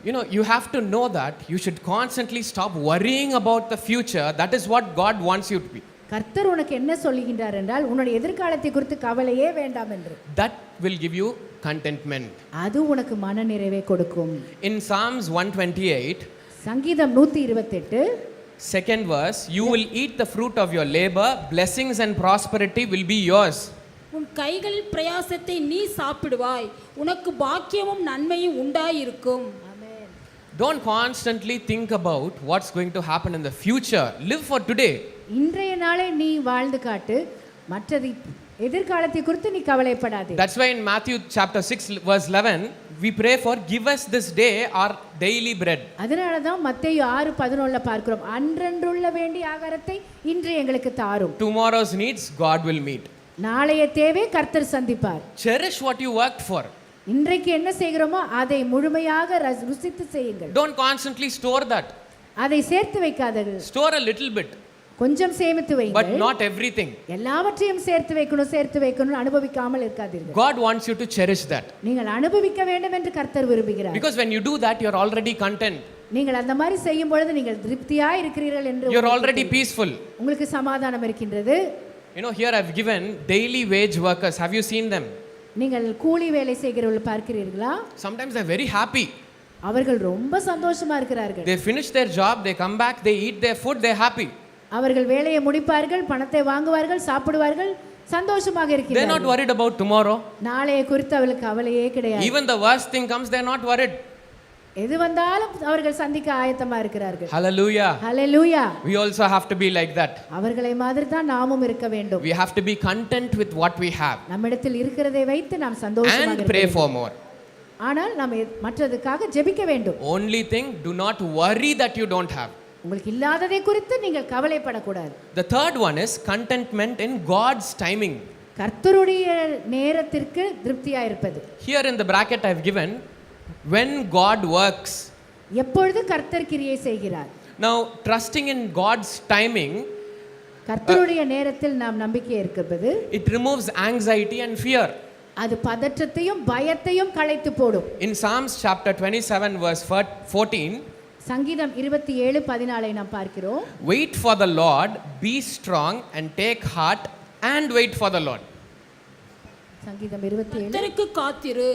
You know, you have to know that you should constantly stop worrying about the future. That is what God wants you to be. கர்த்தர் உனக்கு என்ன சொல்லுகின்றார் என்றால் உன்னுடைய எதிர்காலத்தை குறித்து கவலையே வேண்டாம் என்று. That will give you contentment. அது உனக்கு மனநிறைவை கொடுக்கும். In Psalms 128, சங்கீதம் 128, second verse, you will eat the fruit of your labor, blessings and prosperity will be yours. உன் கைகளின் பிரயாசத்தை நீ சாப்பிடுவாய், உனக்கு பாக்கியமும் நன்மையும் உண்டாயிருக்கும். Don't constantly think about what's going to happen in the future. Live for today. இன்றைய நாளை நீ வாழ்ந்து காட்டு, மற்றது எதிர்காலத்தை குறித்து நீ கவலைப்படாதே. That's why in Matthew chapter 6 verse 11 we pray for give us this day our daily bread. அதனால தான் மத்தேயு 6:11 பார்க்கிறோம், அன்றன்றுள்ள வேண்டிய ஆகாரத்தை இன்று எங்களுக்கு தாரும். Tomorrow's needs God will meet. நாளைய தேவை கர்த்தர் சந்திப்பார். Cherish what you worked for. இன்றைக்கு என்ன செய்கிறோமோ அதை முழுமையாக ருசித்து செய்யுங்கள். Don't constantly store that. அதை சேர்த்து வைக்காதீர்கள். Store a little bit. கொஞ்சம் சேமித்து வையுங்கள். But not everything. எல்லாவற்றையும் சேர்த்து வைக்கணும் அனுபவிக்காமல் இருக்காதீர்கள். God wants you to cherish that. நீங்கள் அனுபவிக்க வேண்டும் என்று கர்த்தர் விரும்புகிறார். Because when you do that you are already content. நீங்கள் அந்த மாதிரி செய்யும் பொழுது நீங்கள் திருப்தியாய் இருக்கிறீர்கள் என்று You are already peaceful. உங்களுக்கு சமாதானம் இருக்கின்றது. You know, here I've given daily wage workers. Have you seen them? நீங்கள் கூலி வேலை செய்கிறவர்கள் பார்க்கிறீர்களா? Sometimes they're very happy. அவர்கள் ரொம்ப சந்தோஷமா இருக்கிறார்கள். They finish their job, they come back, they eat their food, they're happy. அவர்கள் வேலையை முடிப்பார்கள், பணத்தை வாங்குவார்கள், சாப்பிடுவார்கள், சந்தோஷமாக இருக்கிறார்கள். They're not worried about tomorrow. நாளைய குறித்து அவர்களுக்கு கவலையே கிடையாது. Even the worst thing comes, they're not worried. எது வந்தாலும் அவர்கள் சந்திக்க ஆயத்தமா இருக்கிறார்கள். Hallelujah. Hallelujah. We also have to be like that. அவர்களை மாதிரி தான் நாமும் இருக்க வேண்டும். We have to be content with what we have. நம்மிடத்தில் இருக்கிறதை வைத்து நாம் சந்தோஷமாக இருக்க And pray for more. ஆனால் நாம் மற்றதுக்காக ஜெபிக்க வேண்டும். Only thing, do not worry that you don't have. உங்களுக்கு இல்லாததை குறித்து நீங்கள் கவலைப்படக்கூடாது. The third one is contentment in God's timing. கர்த்தருடைய நேரத்திற்கு திருப்தியா இருப்பது. Here in the bracket I have given, when God works, எப்பொழுது கர்த்தர் கிரியை செய்கிறார். Now, trusting in God's timing, கர்த்தருடைய நேரத்தில் நாம் நம்பிக்கை இருக்கிறது. it removes anxiety and fear. அது பதற்றத்தையும் பயத்தையும் களைத்து போடும். In Psalms chapter 27 verse 14, சங்கீதம் 27:14 நாம் பார்க்கிறோம். wait for the Lord, be strong and take heart and wait for the Lord. சங்கீதம் 27. கர்த்தருக்கு காத்திரு,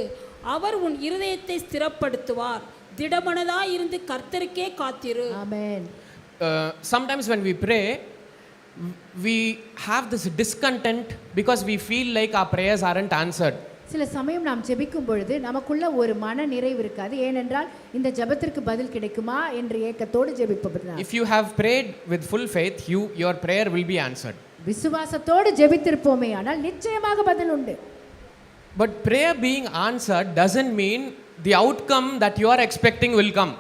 அவர் உன் இருதயத்தை ஸ்திரப்படுத்துவார். திடமனதாய் இருந்து கர்த்தருக்கே காத்திரு. ஆமென். Sometimes when we pray, we have this discontent because we feel like our prayers aren't answered. சில சமயம் நாம் ஜெபிக்கும் பொழுது நமக்குள்ள ஒரு மன நிறைவு இருக்காது. ஏனென்றால் இந்த ஜெபத்திற்கு பதில் கிடைக்குமா என்ற ஏக்கத்தோடு ஜெபிப்பதுதான். If you have prayed with full faith, your prayer will be answered. விசுவாசத்தோடு ஜெபித்திருப்போமே ஆனால் நிச்சயமாக பதில் உண்டு. But prayer being answered doesn't mean the outcome that you are expecting will come.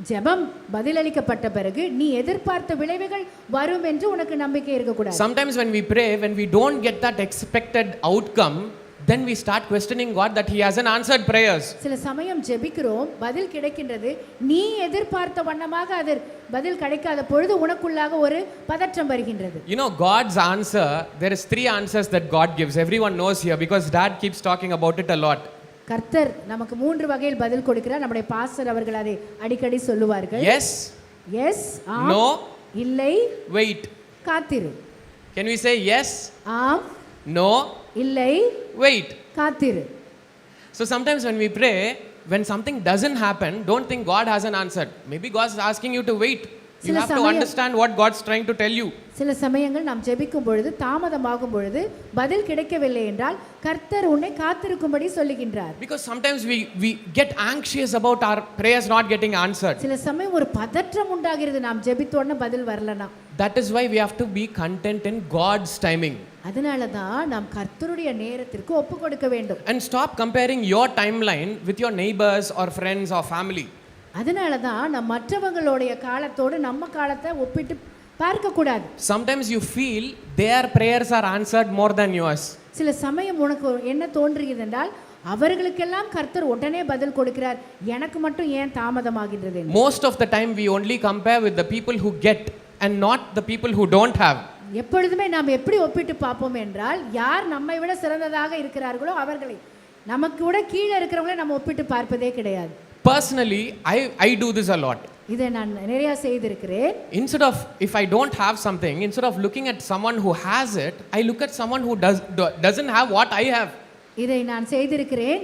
ஜெபம் பதிலளிக்கப்பட்ட பிறகு நீ எதிர்பார்த்த விளைவுகள் வரும் என்று உனக்கு நம்பிக்கை இருக்கக்கூடாது. Sometimes when we pray, when we don't get that expected outcome, then we start questioning God that he hasn't answered prayers. சில சமயம் ஜெபிக்கிறோம், பதில் கிடைக்கின்றது, நீ எதிர்பார்த்த வண்ணமாக அது பதில் கிடைக்காத பொழுது உனக்குள்ளாக ஒரு பதற்றம் வருகின்றது. You know, God's answer, there is 3 answers that God gives. Everyone knows here because dad keeps talking about it a lot. கர்த்தர் நமக்கு 3 வகையில் பதில் கொடுக்கிறார். நம்முடைய பாஸ்டர் அவர்கள் அதை அடிக்கடி சொல்லுவார்கள். Yes, எஸ், ஆம், no, இல்லை, wait. காத்திரு. Can we say yes, ஆம், no, இல்லை, wait? காத்திரு. So sometimes when we pray, when something doesn't happen, don't think God hasn't answered. Maybe God's asking you to wait. You சில have to சமயம் understand what God's trying to tell you. சில சமயங்கள் நாம் ஜெபிக்கும் பொழுது தாமதமாகும் பொழுது பதில் கிடைக்கவில்லை என்றால் கர்த்தர் உன்னை காத்திருக்கும்படி சொல்லுகின்றார். Because sometimes we get anxious about our prayers not getting answered. சில சமயம் ஒரு பதற்றம் உண்டாகிறது, நாம் ஜெபித்தோடனே பதில் வரலனா. That is why we have to be content in God's timing. அதனால தான் நாம் கர்த்தருடைய நேரத்திற்கு ஒப்பு கொடுக்க வேண்டும். And stop comparing your timeline with your neighbors or friends or family. அதனால தான் நாம் மற்றவங்களுடைய காலத்தோடு நம்ம காலத்தை ஒப்பிட்டு பார்க்க கூடாது. Sometimes you feel their prayers are answered more than yours. சில சமயம் உனக்கு என்ன தோன்றுகிறது என்றால் அவர்களுக்கெல்லாம் கர்த்தர் உடனே பதில் கொடுக்கிறார், எனக்கு மட்டும் ஏன் தாமதமாகின்றது? Most of the time we only compare with the people who get and not the people who don't have. எப்பொழுதுமே நாம் எப்படி ஒப்பிட்டு பார்ப்போம் என்றால் யார் நம்மை விட சிறந்ததாக இருக்கிறார்களோ அவர்களை, நமக்கு விட கீழே இருக்கிறவங்களை நம்ம ஒப்பிட்டு பார்ப்பதே கிடையாது. Personally, I do this a lot. இதை நான் நிறைய செய்திருக்கிறேன். Instead of, if I don't have something, instead of looking at someone who has it, I look at someone who doesn't have what I have. இதை நான் செய்திருக்கிறேன்.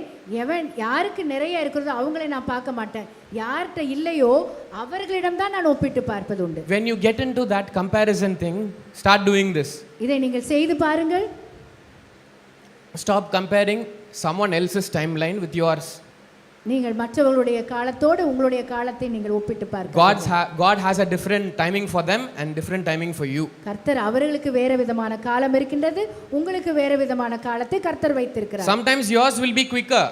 யாருக்கு நிறைய இருக்கிறதோ அவங்களை நான் பார்க்க மாட்டேன், யார்கிட்ட இல்லையோ அவர்களிடம் தான் நான் ஒப்பிட்டு பார்ப்பது உண்டு. When you get into that comparison thing, start doing this. இதை நீங்கள் செய்து பாருங்கள். Stop comparing someone else's timeline with yours. நீங்கள் மற்றவர்களுடைய காலத்தோடு உங்களுடைய காலத்தை நீங்கள் ஒப்பிட்டு பார்க்க. God has a different timing for them and different timing for you. கர்த்தர் அவர்களுக்கு வேற விதமான காலம் இருக்கின்றது, உங்களுக்கு வேற விதமான காலத்தை கர்த்தர் வைத்திருக்கிறார். Sometimes yours will be quicker.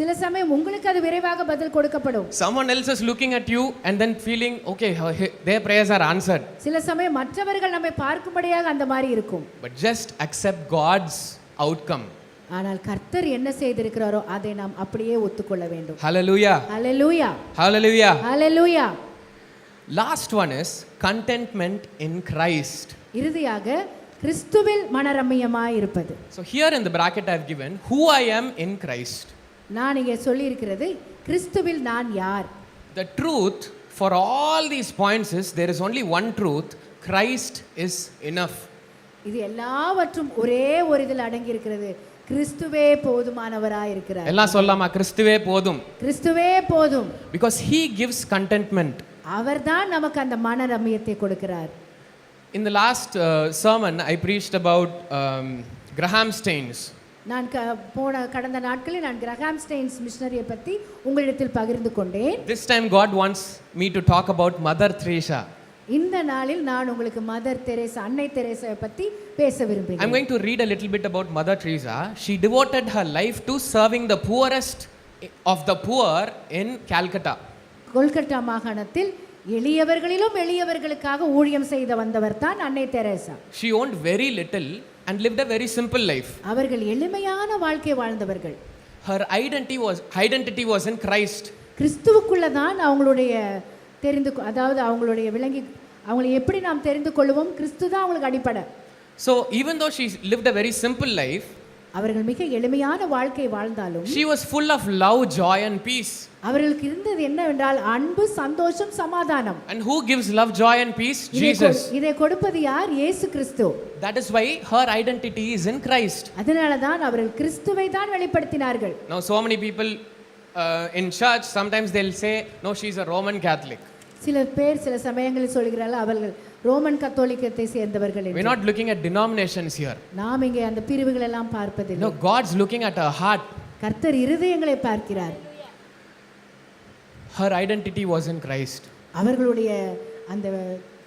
சில சமயம் உங்களுக்கு அது விரைவாக பதில் கொடுக்கப்படும். Someone else is looking at you and then feeling okay, their prayers are answered. சில சமயம் மற்றவர்கள் நம்மை பார்க்கும்படியாக அந்த மாதிரி இருக்கும். But just accept God's outcome. ஆனால் கர்த்தர் என்ன செய்திருக்கிறாரோ அதை நாம் அப்படியே ஒத்துக்கொள்ள வேண்டும். Hallelujah. Hallelujah. Hallelujah. Hallelujah. Last one is contentment in Christ. இறுதியாக கிறிஸ்துவில் மனரம்மியமாய் இருப்பது. So here in the bracket I have given who I am in Christ. நான் இங்கே சொல்லி இருக்கிறது கிறிஸ்துவில் நான் யார். The truth for all these points is there is only one truth, Christ is enough. இது எல்லாவற்றும் ஒரே ஒரு இதில் அடங்கி இருக்கிறது, கிறிஸ்துவே போதுமானவராய் இருக்கிறார். எல்லாம் சொல்லாமா, கிறிஸ்துவே போதும். கிறிஸ்துவே போதும். Because he gives contentment. அவர்தான் நமக்கு அந்த மனரம்மியத்தை கொடுக்கிறார். In the last sermon I preached about Graham Staines. நான் கடந்த நாட்களில் நான் கிரஹாம் ஸ்டெயின்ஸ் மிஷனரியை பற்றி உங்களிடத்தில் பகிர்ந்து கொண்டேன். This time God wants me to talk about Mother Teresa. இந்த நாளில் நான் உங்களுக்கு மதர் தெரேசா, அன்னை தெரேசாவை பற்றி பேச விரும்புகிறேன். I'm going to read a little bit about Mother Teresa. She devoted her life to serving the poorest of the poor in Calcutta. Kolkata மாகாணத்தில் எளியவர்களிலும் எளியவர்களுக்காக ஊழியம் செய்து வந்தவர் தான் அன்னை Teresa. She owned very little and lived a very simple life. அவர்கள் எளிமையான வாழ்க்கை வாழ்ந்தவர்கள். Her identity was in Christ. கிறிஸ்துவுக்குள்ள தான் அவங்களுடைய அதாவது அவங்களுடைய அவங்களை எப்படி நாம் தெரிந்து கொள்வோம்? கிறிஸ்து தான் அவங்களுக்கு அடிப்படை. So even though she lived a very simple life, அவர்கள் மிக எளிமையான வாழ்க்கை வாழ்ந்தாலும் she was full of love, joy and peace. அவர்களுக்கு இருந்தது என்னவென்றால் அன்பு, சந்தோஷம், சமாதானம். And who gives love, joy and peace? Jesus. இதை கொடுப்பது யார்? இயேசு கிறிஸ்து. That is why her identity is in Christ. அதனால தான் அவர்கள் கிறிஸ்துவை தான் வெளிப்படுத்தினார்கள். Now so many people in church sometimes they'll say no, she is a Roman Catholic. சில பேர் சில சமயங்களில் சொல்கிறார்கள் அவர்கள் ரோமன் கத்தோலிக்கத்தை சேர்ந்தவர்கள் என்று. We're not looking at denominations here. நாம் இங்கே அந்த பிரிவுகள் எல்லாம் பார்ப்பதில்லை. No, God's looking at her heart. கர்த்தர் இருதயங்களை பார்க்கிறார். Her identity was in Christ. அவர்களுடைய அந்த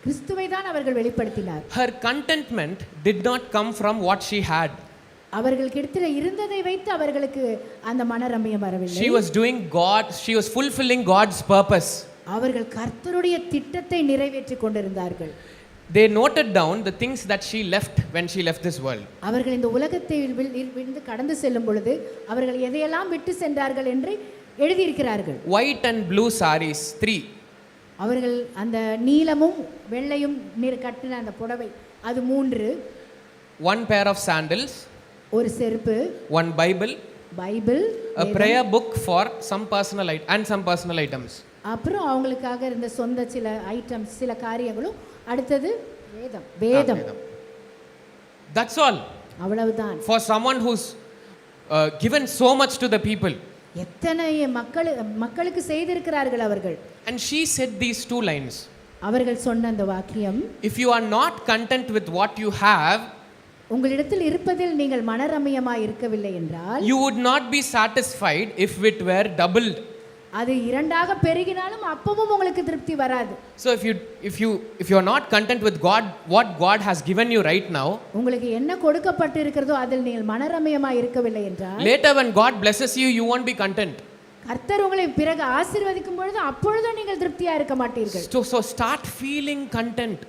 கிறிஸ்துவை தான் அவர்கள் வெளிப்படுத்தினார். Her contentment did not come from what she had. அவர்களுக்கு இடத்துல இருந்ததை வைத்து அவர்களுக்கு அந்த மனரம்யம் வரவில்லை. She was fulfilling God's purpose. அவர்கள் கர்த்தருடைய திட்டத்தை நிறைவேற்றிக் கொண்டிருந்தார்கள். They noted down the things that she left when she left this world. அவர்கள் இந்த உலகத்தை விட்டு கடந்து செல்லும் பொழுது அவர்கள் எதையெல்லாம் விட்டு சென்றார்கள் என்று எழுதி இருக்கிறார்கள். White and blue sarees 3. அவர்கள் அந்த நீலமும் வெள்ளையும் கட்டின அந்த புடவை அது 3. One pair of sandals. ஒரு செருப்பு. One Bible. A prayer book for some personal items. அப்புறம் அவங்களுக்காக இருந்த சொந்த சில ஐட்டம்ஸ், சில காரியங்களும். அடுத்தது வேதம். That's all. அவ்வளவுதான். For someone who's given so much to the people. எத்தனை மக்களுக்கு செய்திருக்கிறார்கள் அவர்கள். And she said these 2 lines. அவர்கள் சொன்ன அந்த வாக்கியம், if you are not content with what you have, உங்களிடத்தில் இருப்பதில் நீங்கள் மனரம்யமாய் இருக்கவில்லை என்றால், you would not be satisfied if it were doubled. அது இரண்டாக பெருகினாலும் அப்பவும் உங்களுக்கு திருப்தி வராது. So if you are not content with what God has given you right now, உங்களுக்கு என்ன கொடுக்கப்பட்டு இருக்கிறதோ அதில் நீங்கள் மனரம்யமாய் இருக்கவில்லை என்றால், later when God blesses you, you won't be content. கர்த்தர் உங்களை பிறகு ஆசீர்வதிக்கும் பொழுது அப்பொழுது நீங்கள் திருப்தியா இருக்க மாட்டீர்கள். So start feeling content.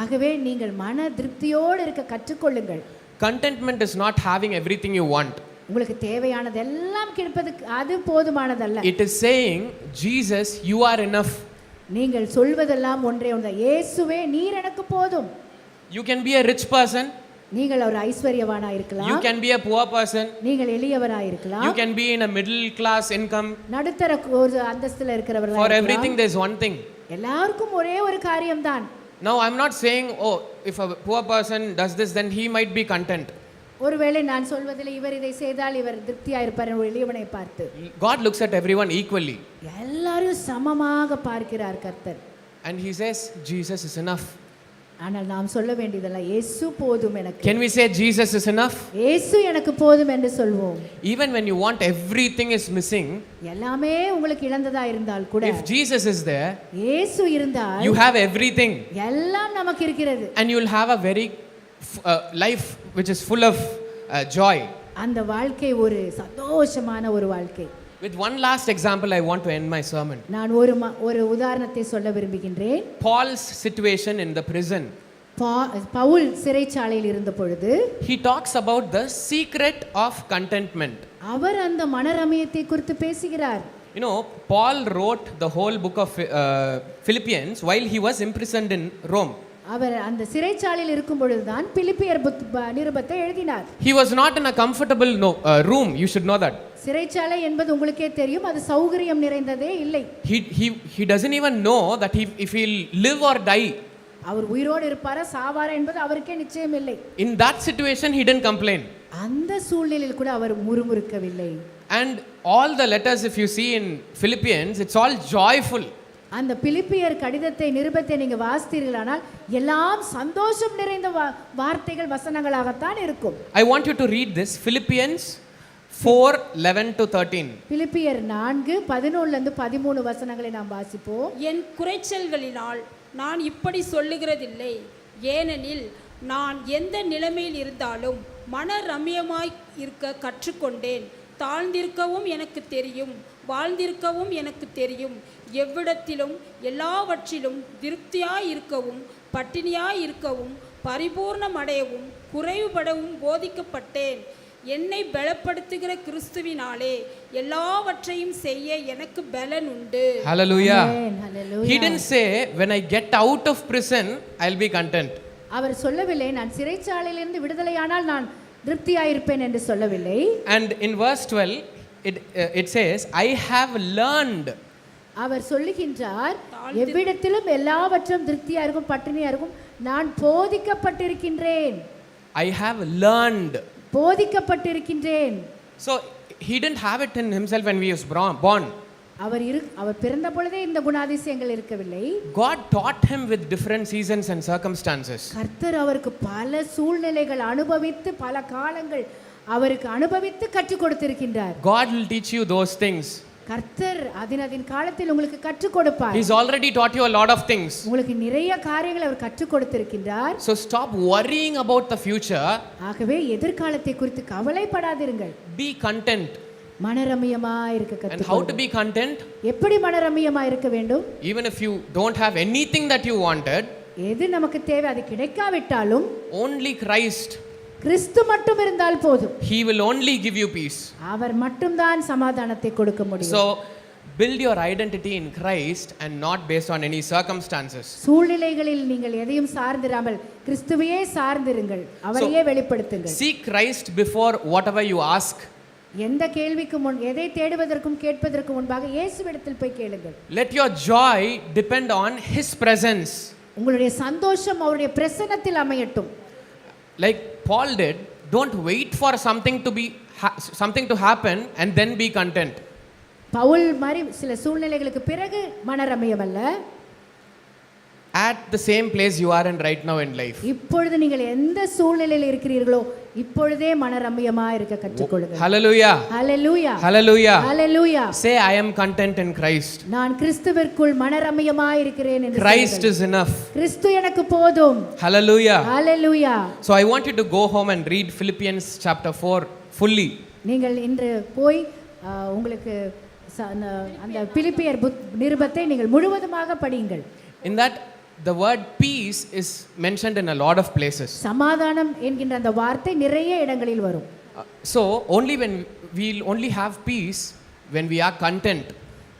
ஆகவே நீங்கள் மன திருப்தியோடு இருக்க கற்றுக்கொள்ளுங்கள். Contentment is not having everything you want. உங்களுக்கு தேவையானது எல்லாம் கிடைப்பதுக்கு அது போதுமானதல்ல. It is saying, Jesus, you are enough. நீங்கள் சொல்வதெல்லாம் ஒன்றே ஒன்று, இயேசுவே நீர் எனக்கு போதும். You can be a rich person. நீங்கள் ஒரு ஐஸ்வரியவானா இருக்கலாம். You can be a poor person. நீங்கள் எளியவரா இருக்கலாம். You can be in a middle class income. நடுத்தர ஒரு அந்தஸ்துல இருக்கிறவர்களா For இருக்கலாம். everything there is one thing. எல்லாருக்கும் ஒரே ஒரு காரியம்தான். Now I'm not saying, oh, if a poor person does this, then he might be content. ஒருவேளை நான் சொல்வதில் இவர் இதை செய்தால் இவர் திருப்தியா இருப்பார் ஒரு எளியவனை பார்த்து. God looks at everyone equally. எல்லாரும் சமமாக பார்க்கிறார் கர்த்தர். And he says, Jesus is enough. ஆனால் நாம் சொல்ல வேண்டியதல்ல, இயேசு போதும் எனக்கு. Can we say Jesus is enough? இயேசு எனக்கு போதும் என்று சொல்வோம். Even when you want everything is missing, எல்லாமே உங்களுக்கு இழந்ததா இருந்தால் கூட, if Jesus is there, இயேசு இருந்தால் you have everything. எல்லாம் நமக்கு இருக்கிறது. And you will have a very life which is full of joy. அந்த வாழ்க்கை ஒரு சந்தோஷமான ஒரு வாழ்க்கை. With one last example, I want to end my sermon. நான் ஒரு உதாரணத்தை சொல்ல விரும்புகின்றேன். Paul's situation in the prison. Pavul சிறைச்சாலையில் இருந்த பொழுது, he talks about the secret of contentment. அவர் அந்த மனரம்யத்தை குறித்து பேசுகிறார். You know, Paul wrote the whole book of Philippians while he was imprisoned in Rome. அவர் அந்த சிறைச்சாலையில் இருக்கும் பொழுதுதான் பிலிப்பியர் நிருபத்தை எழுதினார். He was not in a comfortable room, you should know that. சிறைச்சாலை என்பது உங்களுக்கே தெரியும், அது சௌகரியம் நிறைந்ததே இல்லை. He doesn't even know that if he'll live or die. அவர் உயிரோடு இருப்பாரா சாவாரா என்பது அவருக்கே நிச்சயம் இல்லை. In that situation he didn't complain. அந்த சூழ்நிலையில் கூட அவர் முறுமுறுக்கவில்லை. And all the letters if you see in Philippians, it's all joyful. அந்த பிலிப்பியர் கடிதத்தை நிருபத்தை நீங்க வாசித்தீர்களானால் எல்லாம் சந்தோஷம் நிறைந்த வார்த்தைகள் வசனங்களாகத்தான் இருக்கும். I want you to read this, Philippians 4:11 to 13. பிலிப்பியர் 4:11 இருந்து 13 வசனங்களை நாம் வாசிப்போம். என் குறைச்சல்களினால் நான் இப்படி சொல்லுகிறதில்லை, ஏனெனில் நான் எந்த நிலைமையில் இருந்தாலும் மன ரம்யமாய் இருக்க கற்றுக்கொண்டேன். தாழ்ந்திருக்கவும் எனக்கு தெரியும், வாழ்ந்திருக்கவும் எனக்கு தெரியும். எவ்விடத்திலும் எல்லாவற்றிலும் திருப்தியாய் இருக்கவும், பட்டினியாய் இருக்கவும், பரிபூர்ணமடையவும், குறைவுபடவும் போதிக்கப்பட்டேன். என்னை பலப்படுத்துகிற கிறிஸ்துவினாலே எல்லாவற்றையும் செய்ய எனக்கு பலன் உண்டு. Hallelujah. Amen. Hallelujah. He didn't say, when I get out of prison, I'll be content. அவர் சொல்லவில்லை நான் சிறைச்சாலையிலிருந்து விடுதலையானால் நான் திருப்தியாயிருப்பேன் என்று சொல்லவில்லை. And in verse 12, it says, I have learned. அவர் சொல்லுகின்றார் எவ்விடத்திலும் எல்லாவற்றும் திருப்தியா இருக்கும் பட்டினியா இருக்கும் நான் போதிக்கப்பட்டிருக்கின்றேன். I have learned. போதிக்கப்பட்டிருக்கின்றேன். So he didn't have it in himself when he was born. அவர் பிறந்த பொழுதே இந்த குணாதிசயங்கள் இருக்கவில்லை. God taught him with different seasons and circumstances. கர்த்தர் அவருக்கு பல சூழ்நிலைகள் அனுபவித்து பல காலங்கள் அவருக்கு அனுபவித்து கற்றுக் கொடுத்திருக்கின்றார். God will teach you those things. கர்த்தர் அதின் காலத்தில் உங்களுக்கு கற்றுக் கொடுப்பார். He's already taught you a lot of things. உங்களுக்கு நிறைய காரியங்களை அவர் கற்றுக் கொடுத்திருக்கின்றார். So stop worrying about the future. ஆகவே எதிர்காலத்தை குறித்து கவலைப்படாதிருங்கள். Be content. மனரம்யமாய் இருக்க And கற்றுக் how to be content? எப்படி மனரம்யமாய் இருக்க வேண்டும்? Even if you don't have anything that you wanted, எது நமக்கு தேவை அது கிடைக்காவிட்டாலும் only Christ, கிறிஸ்து மட்டும் இருந்தால் போதும். He will only give you peace. அவர் மட்டும்தான் சமாதானத்தை கொடுக்க முடியும். So build your identity in Christ and not based on any circumstances. சூழ்நிலைகளில் நீங்கள் எதையும் சார்ந்திராமல் கிறிஸ்துவையே சார்ந்திருங்கள். அவரையே வெளிப்படுத்துங்கள். Seek Christ before whatever you ask. எந்த கேள்விக்கு முன் எதை தேடுவதற்கும் கேட்பதற்கு முன்பாக இயேசுவிடத்தில் போய் கேளுங்கள். Let your joy depend on His presence. உங்களுடைய சந்தோஷம் அவருடைய பிரசன்னத்தில் அமையட்டும். Like Paul did, don't wait for something to happen and then be content. Pavul மாதிரி சில சூழ்நிலைகளுக்கு பிறகு மனரம்யம் அல்ல. At the same place you are in right now in life. இப்பொழுது நீங்கள் எந்த சூழ்நிலையில் இருக்கிறீர்களோ இப்பொழுதே மனரம்யமா இருக்க கற்றுக்கொள்ளுங்கள். Hallelujah. Hallelujah. Hallelujah. Hallelujah. Say, I am content in Christ. நான் கிறிஸ்துவிற்குள் மனரம்யமா இருக்கிறேன் என்று Christ is enough. கிறிஸ்து எனக்கு போதும். Hallelujah. Hallelujah. So I want you to go home and read Philippians chapter 4 fully. நீங்கள் இன்று போய் உங்களுக்கு அந்த பிலிப்பியர் நிருபத்தை நீங்கள் முழுவதுமாக படியுங்கள். In that the word peace is mentioned in a lot of places. சமாதானம் என்கின்ற அந்த வார்த்தை நிறைய இடங்களில் வரும். So only when we'll only have peace when we are content.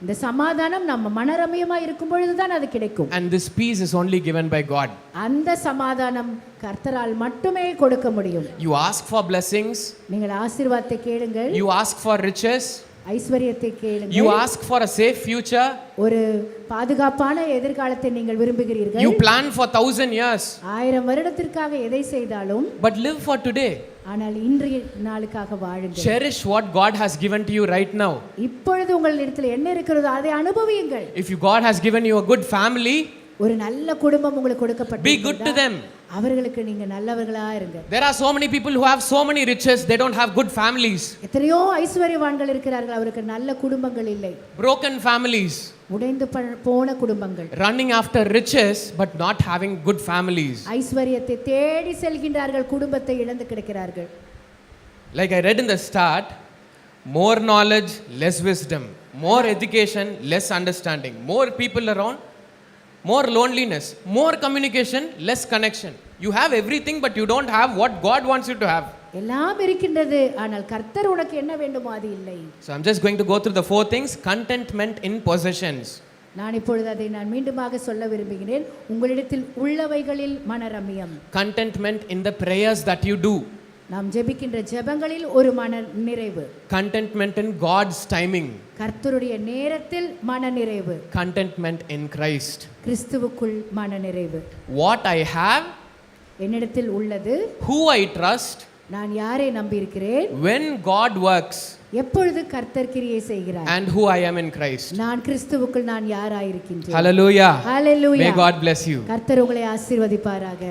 இந்த சமாதானம் நம்ம மனரம்யமா இருக்கும் பொழுது தான் அது கிடைக்கும். And this peace is only given by God. அந்த சமாதானம் கர்த்தரால் மட்டுமே கொடுக்க முடியும். You ask for blessings. நீங்கள் ஆசீர்வாதத்தை கேளுங்கள். You ask for riches. ஐஸ்வரியத்தை கேளுங்கள். You ask for a safe future. ஒரு பாதுகாப்பான எதிர்காலத்தை நீங்கள் விரும்புகிறீர்கள். You plan for 1000 years. 1000 வருடத்திற்காக எதை செய்தாலும் But live for today. ஆனால் இன்றைய நாளுக்காக வாழுங்கள். Cherish what God has given to you right now. இப்பொழுது உங்களிடத்தில் என்ன இருக்கிறதோ அதை அனுபவியுங்கள். If God has given you a good family, ஒரு நல்ல குடும்பம் உங்களுக்கு கொடுக்கப்பட்டிருக்கிறது. be good to them. அவர்களுக்கு நீங்க நல்லவர்களா இருங்க. There are so many people who have so many riches, they don't have good families. எத்தனையோ ஐஸ்வரியவான்கள் இருக்கிறார்கள், அவருக்கு நல்ல குடும்பங்கள் இல்லை. Broken families. உடைந்து போன குடும்பங்கள். Running after riches but not having good families. ஐஸ்வரியத்தை தேடி செல்கின்றார்கள், குடும்பத்தை இழந்து கிடக்கிறார்கள். Like I read in the start, more knowledge, less wisdom. More education, less understanding. More people around, more loneliness. More communication, less connection. You have everything but you don't have what God wants you to have. எல்லாம் இருக்கின்றது, ஆனால் கர்த்தர் உனக்கு என்ன வேண்டுமோ அது இல்லை. So I'm just going to go through the 4 things. Contentment in possessions. நான் இப்பொழுது அதை மீண்டுமாக சொல்ல விரும்புகிறேன். உங்களிடத்தில் உள்ளவைகளில் மனரம்யம். Contentment in the prayers that you do. நாம் ஜெபிக்கின்ற ஜெபங்களில் ஒரு மன நிறைவு. Contentment in God's timing. கர்த்தருடைய நேரத்தில் மன நிறைவு. Contentment in Christ. கிறிஸ்துவுக்குள் மன நிறைவு. What I have, என்னிடத்தில் உள்ளது, who I trust, நான் யாரை நம்பியிருக்கிறேன், when God works, எப்பொழுது கர்த்தர் கிரியை செய்கிறார், and who I am in Christ. நான் கிறிஸ்துவுக்குள் நான் யாராயிருக்கின்றேன். Hallelujah. Hallelujah. May God bless you. கர்த்தர் உங்களை ஆசீர்வதிப்பாராக.